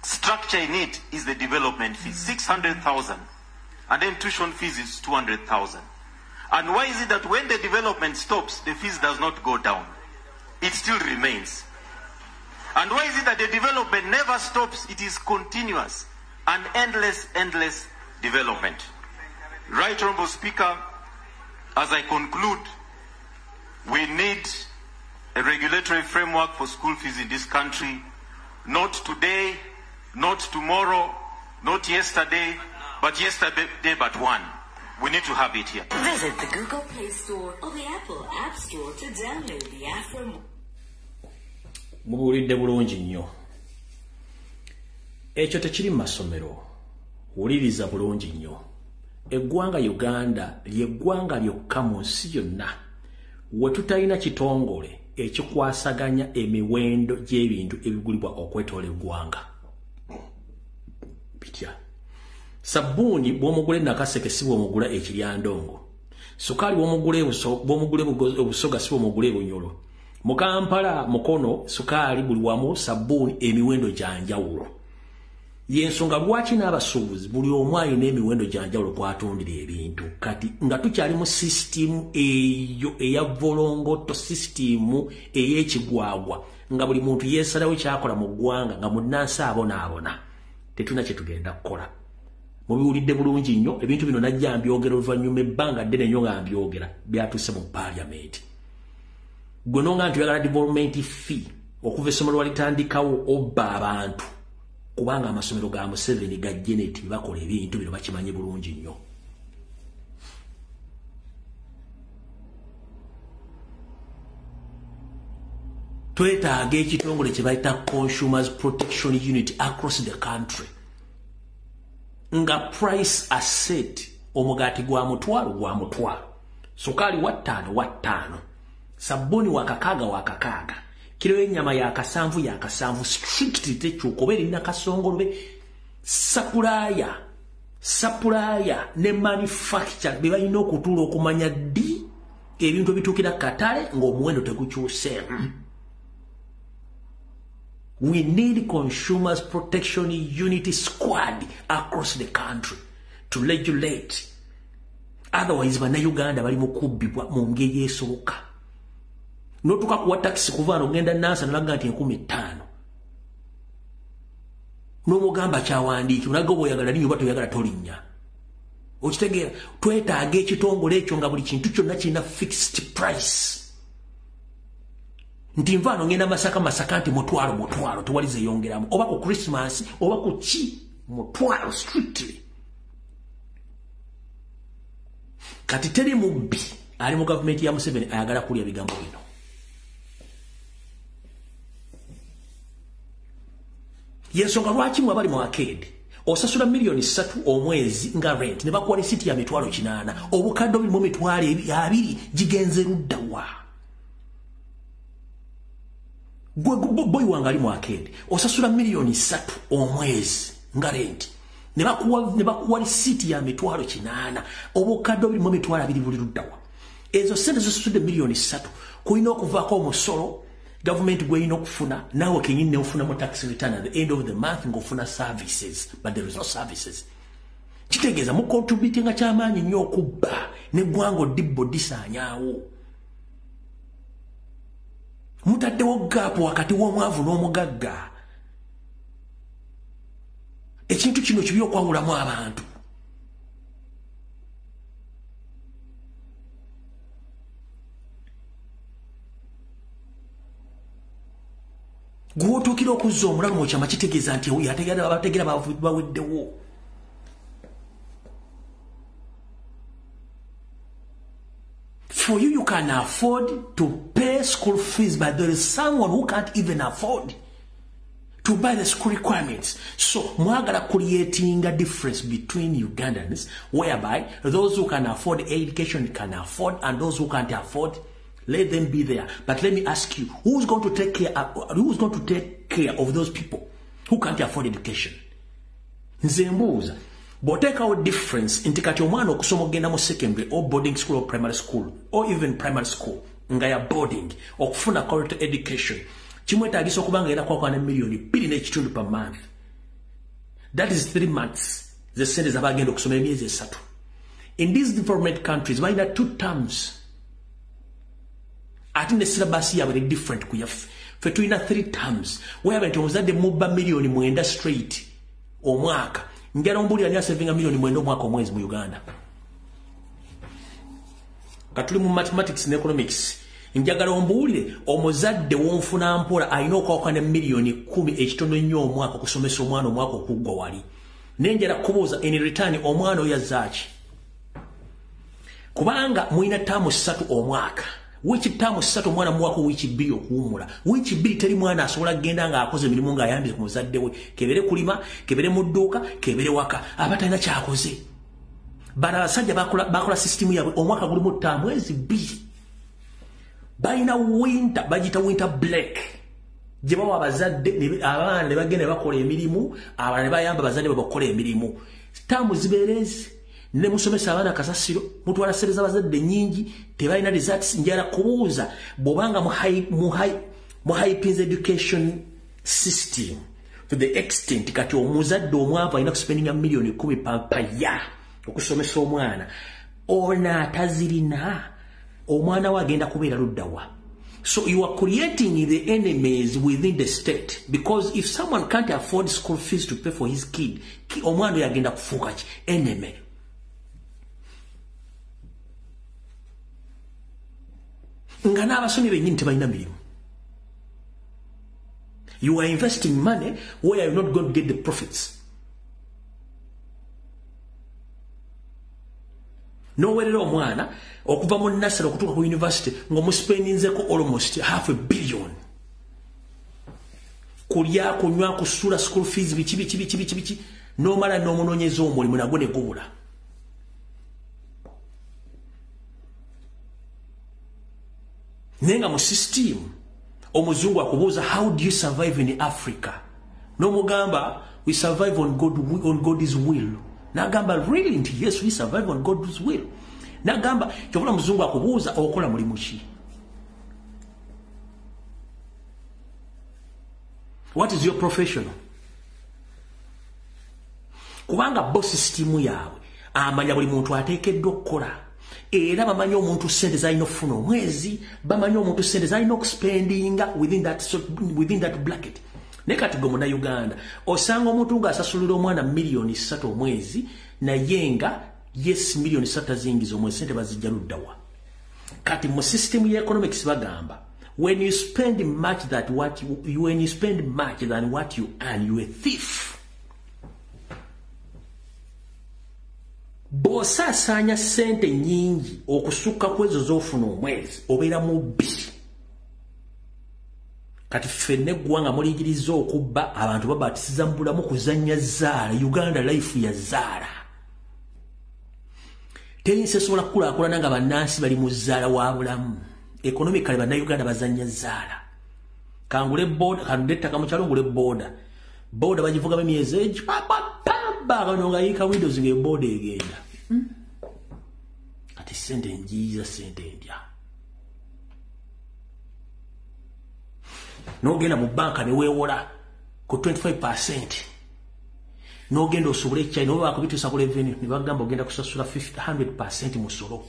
structure in it is the development fees, 600,000, and then tuition fees is 200,000. And why is it that when the development stops, the fees does not go down? It still remains. And why is it that the development never stops? It is continuous and endless development. Right, Honorable Speaker, as I conclude, we need a regulatory framework for school fees in this country. Not today, not tomorrow, not yesterday, but one. We need to have it here.
Visit the Google Play Store or the Apple App Store to download the app from...
Mubuulidde bulungi nnyo. Ekyo tekiri mu masomero. Wuliriza bulungi nnyo. Eggwanga Uganda ly'eggwanga lyokka mu nsi yonna we tutalina kitongole ekikwasaganya emiwendo gy'ebintu ebigulibwa okwetoola eggwanga. Bitya. Sabbuuni bw'omugula nakaseke si bw'omugula ekiryandongo. Sukaali bw'omugula obusoga si bw'omugula ebunyolo. Mu Kampala mukono sukaali buli wamu sabbuuni emiwendo gya njawulo. Yensonga lwaki n'abasuubuzi buli omu alina emiwendo gya njawulo kwatundira ebintu. Kati nga tukyali mu sisitimu eyo eya volongoto, sisitimu ey'ekigwagwa nga buli muntu yeesalawo kyakola mu ggwanga nga munnansi abonaabona. Tetuna kye tugenda kukola. Mubiwulidde bulungi nnyo ebintu bino najja mbyogera oluvannyuma ebbanga ddene nnyo nga mbyogera byatuuse mu parliament. Gwe nonga nti oyagala development fee okuva essomero lwalitandikawo obba abantu kubanga amasomero ga Museveni ga Janet bakola ebintu bino bakimanye bulungi nnyo. Twetaaga ekitongole kye bayita Consumers Protection Unit across the country. Nga price asset omugati gwa mutwalo, sukali wa ttaano, sabuni wakakaga, kilo y'ennyama ya kasanvu strictly tekyuka oba erina kasongolobe, supplier ne manufacture be balina okutuula okumanya ddi ebintu bituukira katale ng'omuwendo tegukyuseemu. We need Consumers Protection Unity Squad across the country to regulate. Otherwise, Uganda bali mukubbibwa mu ngeri esoboka. Notuka kuwa taxi kuvaano ngenda nansa nalaga nti 15,000. N'omugamba kyawandiiki olaga oba oyagala linnya oba toyagala tolinnya. Okitegeera twetaaga ekitongole ekyo nga buli kintu kyonna kirina fixed price. Nti nvaano ngenda masaka nti mutwalo tewali zeeyongeramu oba ku Christmas oba ku ki mutwalo strictly. Kati teri mubbi ali mu gavumenti ya Museveni ayagala kulya bigambo bino. Yensonga lwaki mwabali mu arcade osasula milioni 3 omwezi nga rent ne bakuwa lisiti ya mitwalo 8 obukadde buli mu mitwalo 2 gigenze luddawa. Boy wangali mu arcade osasula milioni 3 omwezi nga rent ne bakuwa lisiti ya mitwalo 8 obukadde buli mu mitwalo 2 buli luddawa. Ezo sente zosasudde milioni 3 kulina okuvaako omusolo government gweyina okufuna naawe kenyini ofuna mu tax return at the end of the month ng'ofuna services, but there is no services. Kitegeeza mu contributing kyamaanyi nnyo okubba n'eggwanga dibbo disaanyaawo. Mutaddewo gaapu wakati w'omwavu n'omugagga. Ekintu kino kibi okwawulamu abantu. Gwotuukira okuzza omulalu mu kyama kitegeeza nti abategera baweddewo. For you can afford to pay school fees, but there is someone who can't even afford to buy the school requirements. So, mwagala creating a difference between Ugandans, whereby those who can afford education can afford, and those who can't afford, let them be there. But let me ask you, who's going to take care of those people who can't afford education? Nzembuza. Boteka difference inti kati omwana okusoma ogenda mu secondary or boarding school or primary school or even primary school nga ya boarding okufuna quality education kimwetaagisa okubanga era kwakwana milioni 2.5 per month. That is 3 months. The sente zabagenda okusoma emyezi 3. In these development countries balina 2 terms. Ati ne syllabus yabwe different kuyaffe. Fe tulina 3 terms. Whereby nti omuzadde mubba milioni 9 straight omwaka. Njala ombuli ani asevinga milioni 9 omwaka omwezi mu Uganda. Katuli mu mathematics and economics. Njagala ombulire omuzadde wonfuna mpola alina okwawukana milioni 10 ekitono nnyo omwaka okusomesa omwana omwaka okuggwa wali. Nenjala kubuuza in return omwana oyo yazzaaki. Kubanga mulina ttaamu 3 omwaka. Wichi ttaamu 3 omwana muwako wichi 2 okuwumula. Wichi 2 teri mwana asobola kugenda nga akoze emirimu nga ayambye ku muzadde we. Kebere kulima, kebere mu dduuka, kebere waka. Abatalina kyakoze. Bana abasajja bakola system yabwe omwaka gulimu ttaamu mwezi 2. Balina winter, bagita winter break. Gye bawa abazadde abaana ne bagenda bakola emirimu, abalala ne bayamba abazadde bakola emirimu. Ttaamu zibeerezi. Ne musomesa abaana kasasiro mutwala sente z'abazadde nnyingi tebalina results. Njala kubuuza bw'obanga mu high pins education system to the extent kati omuzadde omwavu alina kuspendinga milioni 10 pa ya okusomesa omwana ona atazirina omwana we agenda kubeera luddawa. So you are creating the enemies within the state, because if someone can't afford school fees to pay for his kid omwana we agenda kufuuka ki enemy. Nga n'abasomi bennyini tebalina mirimu. You are investing money where you're not going to get the profits. Nowhere omwana okuva mu nursery okutuuka ku university ng'omuspendinzeko almost $500 million. Kulya, kunywa, kusula, school fees, bichi. Nomala n'omunoonyeza omulimu nagwo ne gubula. Nenga mu system omuzungu akubuuza, how do you survive in Africa? N'omugamba, we survive on God's will. Nagamba, really? Yes, we survive on God's will. Nagamba, kyobula muzungu akubuuza okola mulimu ki? What is your profession? Kubanga boss system yawe amanya buli muntu ateekeddwa okukola. Era bamanyi omuntu sente zalina okufuna omwezi, bamanyi omuntu sente zalina okuspendinga within that bracket. Ne kati gwe muna Uganda osanga omuntu ng'asasulira omwana milioni 3 omwezi naye nga yes milioni 3 zingiza omwezi sente bazijja luddawa. Kati mu system ya economics bagamba, when you spend much than what you earn, you a thief. Bw'osaasanya sente nyingi okusukka kwezo z'ofuna omwezi obeera mubbi. Kati ffenna eggwanga muliigiriza okubba abantu babatisiza mu bulamu kuzannya zzaala. Uganda life ya zzaala. Terinsi esobola kukulaakulana nga bannansi bali mu zzaala wa bulamu. Economically bannayuganda bazannya zzaala. Kangule boda, kanule ettaka mu kyalo ngule boda. Boda bagivuga emyezi egi kano nga yiika windows ng'eboda egenda. Kati sente njiiza sente ndya. N'ogenda mu banka ne weewola ku 25%. N'ogenda osubula ekyai n'oba bakubituusa ku revenue ne bagamba ogenda kusasula 100% musolo.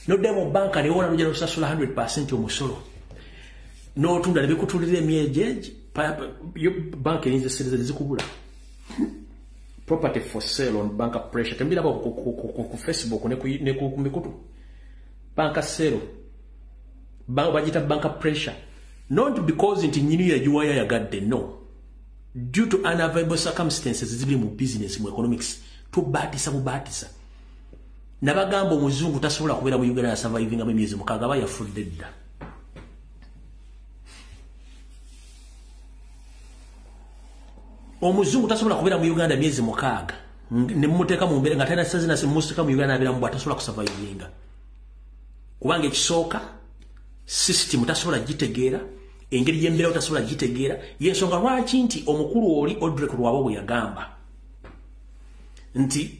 N'odda mu banka ne weewola n'ogenda kusasula 100% omusolo. N'otunda ne bikutulira emyezi egi banka eyinza esente zikubula. Property for sale on banker pressure. Tembira ba ku Facebook ne ku mikutu. Banker sale. Bajita banker pressure. Not because nti nyini ya juwaya yagadde, no. Due to unavailable circumstances zibili mu business mu economics. Tubatisa. Nabagamba omuzungu tasobola kubeera mu Uganda surviving emyezi mukaaga aba yafudde dda. Omuzungu tasobola kubeera mu Uganda myezi mukaaga ne mumuteeka mu mbeera nga talina sazina simusika mu Uganda abeera mu bwatasobola kusurvivinga. Kubanga ekisooka system tasobola gitegeera, engeri y'embeera tasobola gitegeera, y'ensonga lwaki nti omukulu oli Odrek Lwabo bwe yagamba nti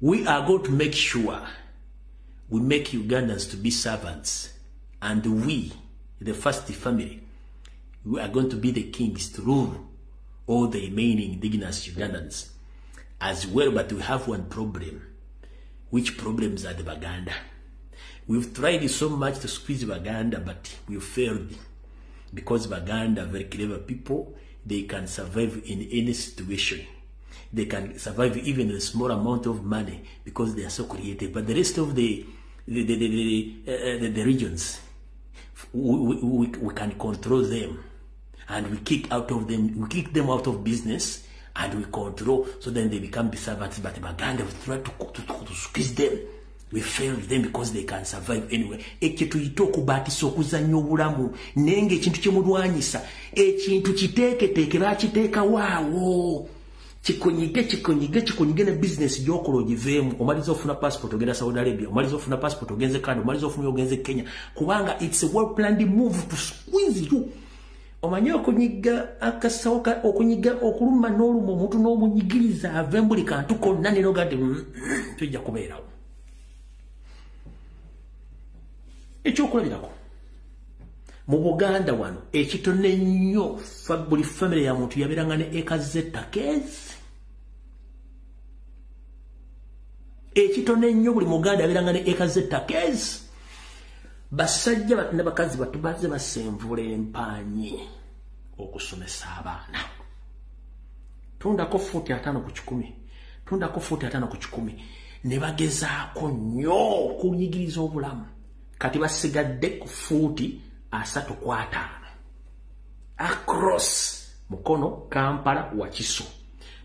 we are going to make sure we make Ugandans to be servants, and we, the first family, we are going to be the kings to rule all the remaining indigenous Ugandans as well. But we have one problem. Which problems are the Baganda? We've tried so much to squeeze Baganda, but we've failed. Because Baganda are very clever people, they can survive in any situation. They can survive even a small amount of money because they are so creative. But the rest of the regions, we can control them. And we kick them out of business, and we control, so then they become the servants. But Baganda, we try to squeeze them. We fail them because they can survive anyway. Ekintu yitokubatisa okuzannya obulamu nenge ekintu kyemulwanyisa ekintu kiteeketeeke bakiteeka waawo kikonyige ne business gyokola ogiveemu. Omaliza ofuna passport ogenda Saudi Arabia, omaliza ofuna passport ogenze Canada, omaliza ofuna ogenze Kenya, kubanga it's a well planned move to squeeze you. Omanyi okunyiga akasawoka, okunyiga okuluma n'oluma omuntu n'omunyigiriza ave mu buli kantu konna ne nogadde tujja kubeerawo. Ekyokulabirako mu Buganda wano ekitone nnyo buli family ya muntu yabeeranga ne eka z'ettaka ezi. Ekitone nnyo buli Muganda yabeeranga ne eka z'ettaka ezi. Basajja n'abakazi batubaze basenvula empanyi okusomesa abaana. Tundako 45 ku 10. Tundako 45 ku 10. Ne bagezaako nnyo okunyigiriza obulamu. Kati basigadde ku 40 asatu ku 5. across Mukono, Kampala, Wakiso.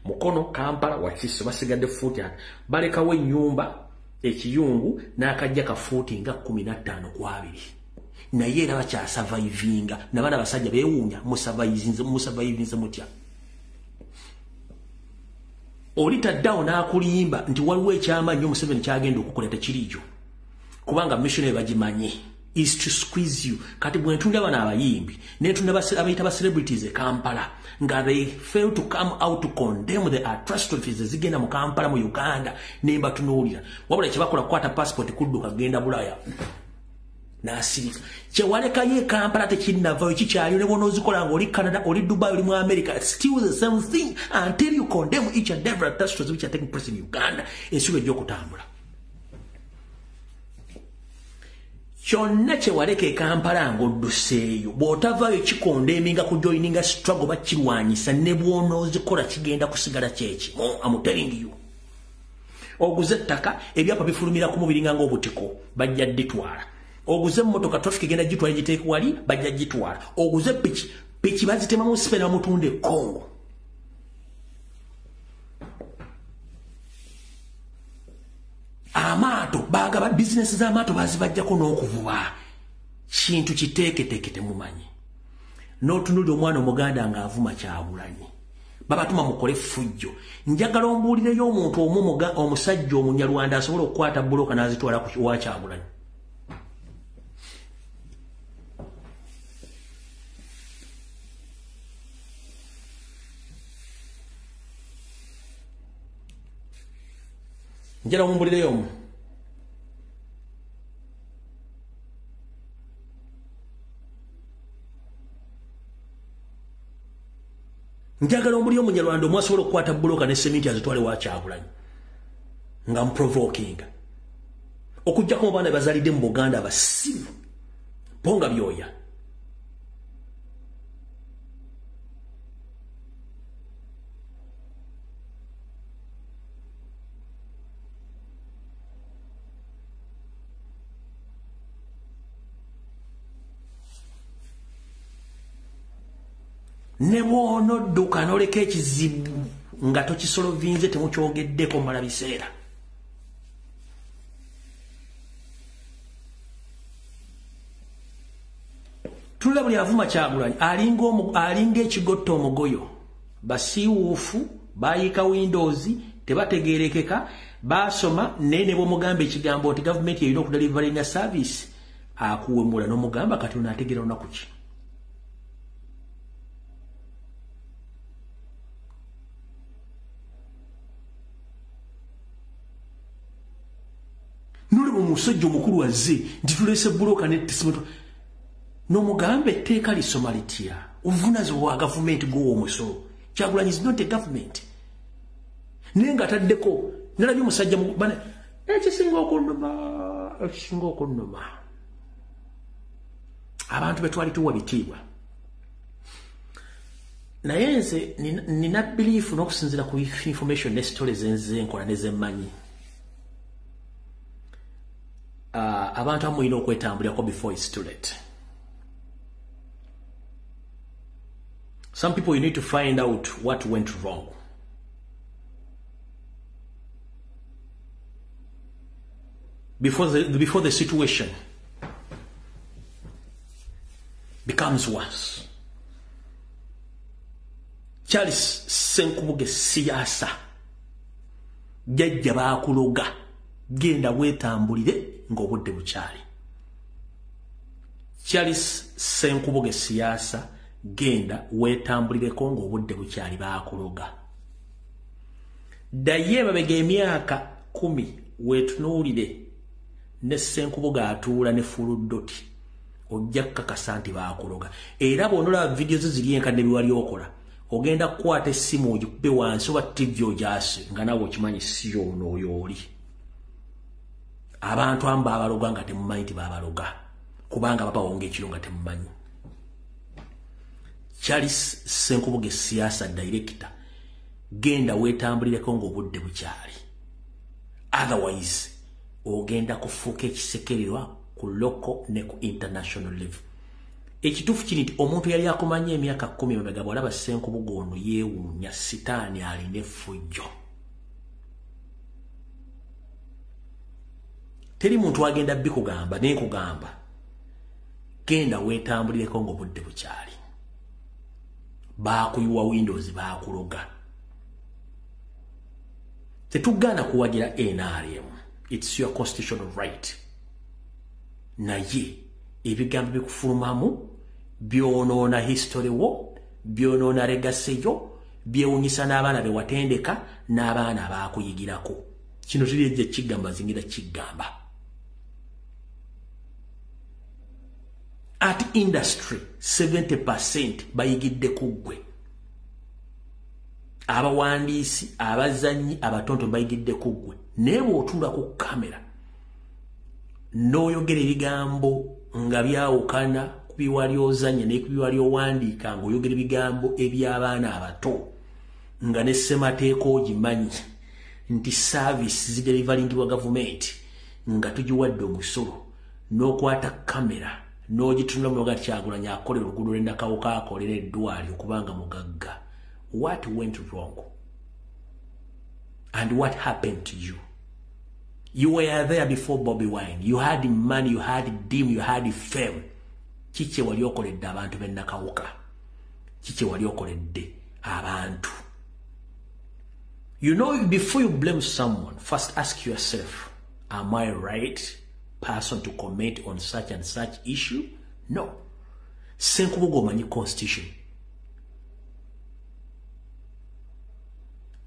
Mukono, Kampala, Wakiso. Basigadde fuuti balekawo ennyumba ekiyungu n'akajja kafuuti nga 15 ku 2. Naye era bakyasurvivinga n'abaana basajja beewuunya musurvivinze mutya. Olitaddawo n'akulimba nti waliwo ekyamanyi Museveni kyagenda okukola tekiriijo. Kubanga missionary bagimanyi is to squeeze you. Kati bwe ntunda bana abayimbi netunda abayita ba celebrities e Kampala nga they fail to come out to condemn the atrocities zigenda mu Kampala mu Uganda nemba tunuulira wabula kyebakola kukwata passport kudduka genda Bulaya nasirika kyewaleka ye Kampala tekinnavayo kikyaliyo ne bona ozikola nga oli Canada oli Dubai oli mu America still the same thing until you condemn each and every atrocity which are taking place in Uganda ensigo ejja okutambula. Kyonna kyewaleka e Kampala ng'odduseeyo bw'otavaayo kikondeminga kujoininga struggle bakirwanyisa ne bw'onoozikola kigenda kusigala kyeki. I'm telling you. Oguze ettaka ebyapa bifulumira ku mubiri nga ng'obutiko bajja dditwala. Oguze emmotoka traffic egenda gitwala giteeka wali bajja gitwala. Oguze piki bazitemamu sipena bamutunda e Congo. Amaato bagaba business z'amaato bazibajjako n'okuvuba kintu kiteeketeke temumanyi n'otunulira omwana omuganda ng'avuma Kyagulanyi babatuma mukole fujjo. Njagala ombuulireyo omuntu omusajja omunyarwanda asobola okukwata buloka n'azitwala ku wa Kyagulanyi. Njala omumbulireyo omu. Njagala omuli omunyarwanda omu asobola okukwata buloka ne seminti azitwale wa Kyagulanyi nga muprovokinga okujjako mu baana bazalidde mu Buganda abasiru ponga byoya. Ne bw'onodduka n'oleka ekizibu nga tokisolovinze temukyogeddeko mala biseera. Tulula buli avuma Kyagulanyi alinga ekigotto omugoyo. Basiiwuufu bayiika windows tebategeerekeka basoma naye ne bw'omugamba ekigambo nti gavumenti erina okudeliverina service akuwemula n'omugamba kati onaategeera olunaku ki. Nuli omusajja omukulu azze nti tulese buloka n'etisimuto n'omugambe etteeka lisoma litya obuvunaanyizibwa bwa gavumenti gw'omusolo. Kyagulanyi is not a government. Naye ng'ataddeko nalabye omusajja ekisinga okunnuma abantu be twali tuwa bitiibwa. Naye nze nina belief n'okusinziira ku information ne story zenkola ne zemmanyi. Abantu amulina okwetambulirako before it's too late. Some people you need to find out what went wrong. Before the situation becomes worse. Charles Senkubuge siyaasa jjajja baakuloga genda weetambulire ng'obudde bukyali. Charles Senkubuge siyaasa genda weetambulireko ng'obudde bukyali baakuloga. Ddaye babega emyaka 10 weetunuulire ne Senkubuge atuula ne fuluddoti ojja kukakasa nti baakuloga. Era bw'onolaba vidiyo zo ziri enkadde biwali okola ogenda kukwata essimu ogikube wansi oba TV ogyase nga nawe okimanyi si y'ono oyo oli. Abantu amba abaloga nga temumanyi nti baabaloga kubanga babawonga ekiro nga temumanyi. Charles Senkubuge siyaasa director genda weetambulireko ng'obudde bukyali. Otherwise ogenda kufuuka ekisekererwa ku local ne ku international level. ekituufu kiri nti omuntu yali akumanya emyaka 10 mabega bw'alaba Ssenkubugo ono yeewuunya sitaani alina effujjo. Teri muntu agenda bikugamba nenkugamba genda weetambulireko ng'obudde bukyali. Baakuyiwa Windows baakuloga. Tetugaana kuwagira NRM. It's your constitutional right. Naye ebigambo bikufulumamu byonoona history wo, byonoona legacy yo, byewunyisa n'abaana be watendeka n'abaana abaakuyigirako. Kino tuliyejja kigamba zingira kigamba. At industry 70% bayigidde kuggwe. Abawandiisi, abazanyi, abatonto bayigidde kuggwe. Naye bw'otuula ku kamera n'oyogera ebigambo nga byawukana ku biwali ozanya ne ku biwali owandiika ng'oyogera ebigambo eby'abaana abato nga ne ssemateeka ogimanyi nti service zideliveringibwa gavumenti nga tugiwadde omusolo n'okwata kamera n'ogitunula mu gati Kyagulanyi akolera oluguudo lw'e Nakawuka akolera eddwali okubanga mugagga. What went wrong? And what happened to you? You were there before Bobby Wine. You had money, you had dim, you had fame. Kiche wali okoledde abantu b'e Nakawuka. Kiche wali okoledde abantu. You know, before you blame someone, first ask yourself, am I right person to comment on such and such issue? No. Ssenkubugo omanyi constitution.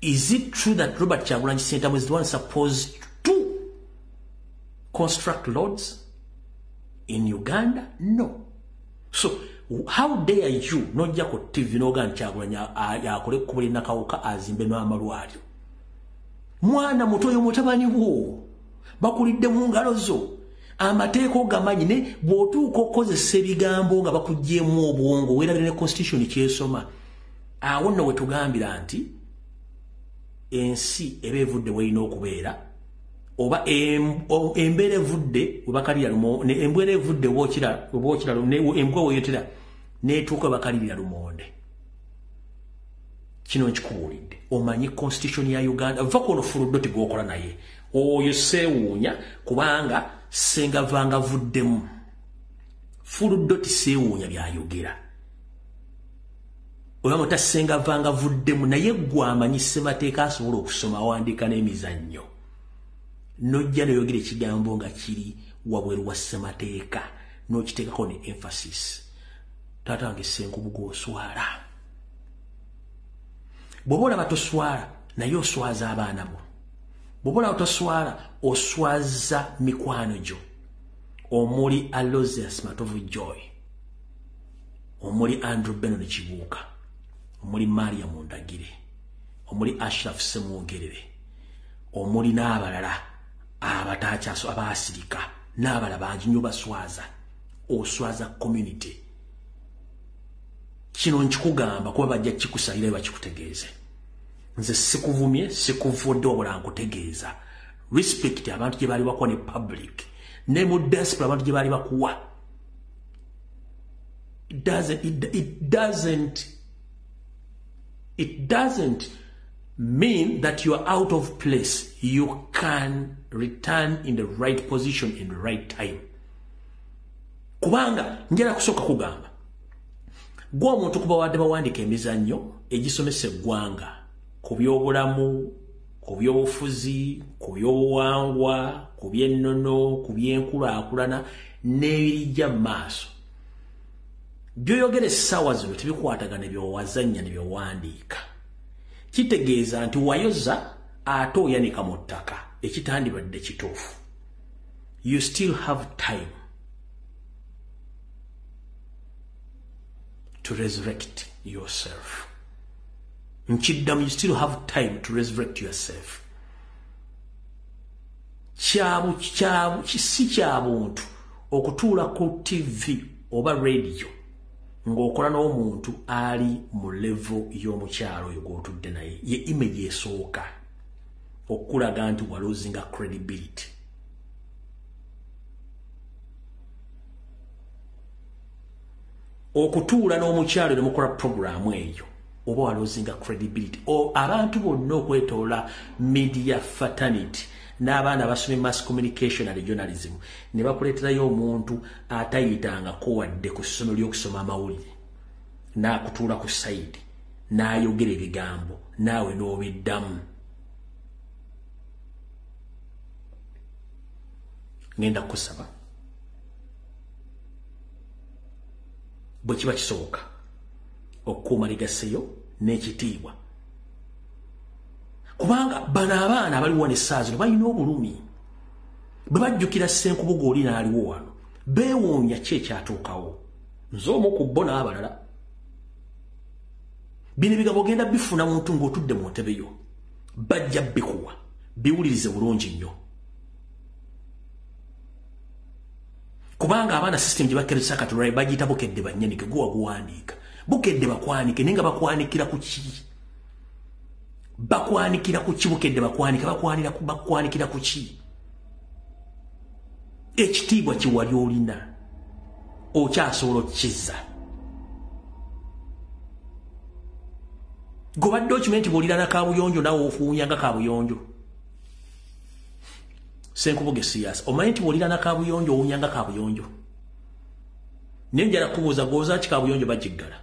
Is it true that Robert Kyagulanyi Ssentamu is the one supposed to construct roads in Uganda? No. So, how dare you not just on TV nogan Kyagulanyi yakole kubuli Nakawuka azimbe n'amalwaliro? Mwana mutoyo mutabani wo bakulidde mu ngalo zo. Amateeka ogamanyi ne bw'otuuka okozesa ebigambo nga bakuggyeemu obwongo weerabira ne constitution kyesoma. Awo nno we tugambira nti ensi eba evudde weyina okubeera oba embeera evudde webakalira lumonde embeera evudde wokira embwa weyotera n'etuuka webakalirira lumonde. Kino nkikubuulidde omanyi constitution ya Uganda va kono fuluddo tigwokola naye oyo seewuunya kubanga senga vanga vuddemu fuluddo tiseewuunya byayogera oyamu tasenga vanga vuddemu naye gwe amanyi ssemateeka asobola okusoma awandiika n'emizannyo nojja noyogera ekigambo nga kiri wabweru wa ssemateeka n'okiteekako ne emphasis. Taata wange Ssenkubugo oswala. Bw'oba olaba toswala naye oswaza abaana bo. Bw'oba olaba toswala oswaza mikwano gyo. Omuli Aloysius Matovu Joy, omuli Andrew Benon Kibuuka, omuli Maria Mundagire, omuli Ashraf Semwogerere, omuli n'abalala abatakyaso abaasirika n'abalala bangi nnyo baswaza. Oswaza community. Kino nkikugamba kuba bajja kikusalira bakikutegeeze. Nze sikuvumye sikuvudde wabula nkutegeeza. Respect abantu gye baali bakuwa ne public. Ne mu diaspora abantu gye baali bakuwa. It doesn't mean that you are out of place. You can return in the right position in the right time. Kubanga njala kusooka kugamba gwa omuntu kuba wadde bawandiika emizannyo egisomesa eggwanga ku by'obulamu, ku by'obufuzi, ku by'obuwangwa, ku by'ennono, ku by'enkulaakulana n'ebirijja mu maaso. By'oyogera essaawa zino tebikwatagana by'owazannya ne by'owandiika. Kitegeeza nti wayoza ate oyanika mu ttaka ekitandibadde kituufu. You still have time to resurrect yourself. Nchiddamu, you still have time to resurrect yourself. Si kyabuntu okutuula ku TV oba radio ng'okola n'omuntu ali mu level y'omukyalo oyo gw'otudde naye. Ye image esooka okulaga nti waloozinga credibility. okutuula n'omukyalo ne mukola programu eyo oba walozinga credibility abantu bonna okwetoola media fraternity n'abaana basomye mass communication and journalism ne bakuleeterayo omuntu atayitangako wadde ku ssomero ly'okusoma amawulire n'akutuula ku sayidi n'ayogera ebigambo naawe n'obiddamu. Ngenda kusaba bwe kiba kisoboka okukuuma ligaseyo n'ekitiibwa kubanga bano abaana abaliwo n'essaazi balina obulumi bwe bajjukira Ssenkubuga oli n'aliwo wano beewuunya ki ekyatuukawo nze omu ku bo n'abalala bino ebigambo genda bifuna muntu ng'otudde mu ntebe yo bajja bikuwa biwulirize bulungi nnyo kubanga abaana system gye bakkeresa katulwaye bagiyita bukedde bannyanike gwe waguwandiika bukedde bakwanike naye nga bakwanikira ku ki bakwanikira ku ki bukedde bakwanika bakwanikira ku ki ekitiibwa kiwali olina okyasobola okukizza gobadde okimanyi nti bw'olira na kaabuyonjo naawe ofuunya nga kaabuyonjo Ssenkubuga esiyasa omanyi nti bw'olira na kaabuyonjo owunya nga kaabuyonjo naye njala kubuuza gooza ki kaabuyonjo bagiggala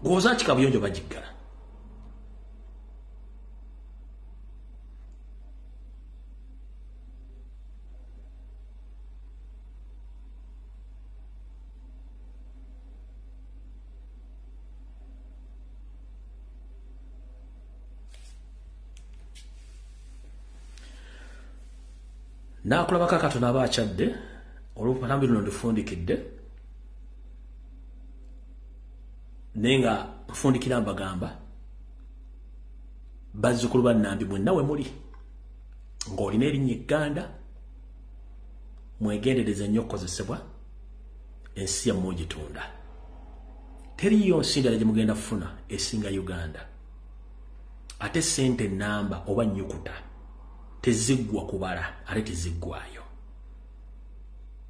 gooza ki kaabuyonjo bagiggala Naakulabako akatono aba akyadde olupalambi luno ndifundikidde naye nga nfundikira mbagamba bazzukulu ba Nambi mwenna we muli ng'olina erinnya Uganda mwegendereze nnyo okukozesebwa ensi yammwe ogitunda teriyo nsi ndala gye mugenda kufuna esinga Uganda ate ssente ennamba oba nnyukuta teziggwa kubala ate teziggwayo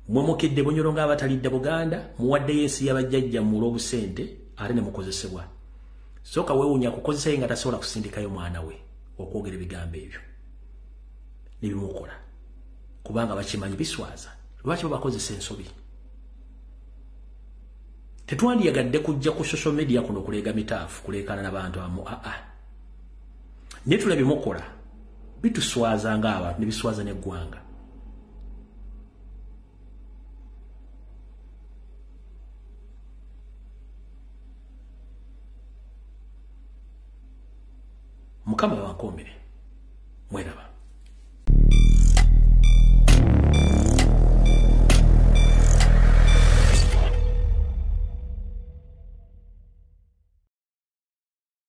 mwemukedde Bunyoro ng'abatalidde Buganda muwaddeyo ensi y'abajjajja mu olw'obusente ate ne mukozesebwa sooka weewuunya kukozesa ye nga tasobola kusindikayo mwana we okwogera ebigambo ebyo ne bimukola kubanga bakimanyi biswaza lwaki babakozesa ensobi tetwandiyagadde kujja ku social media kuno kuleega mitaafu kuleekana n'abantu amu naye tulabye mukola bituswaza ng'abantu ne biswaza n'eggwanga Mukama bankomere mweraba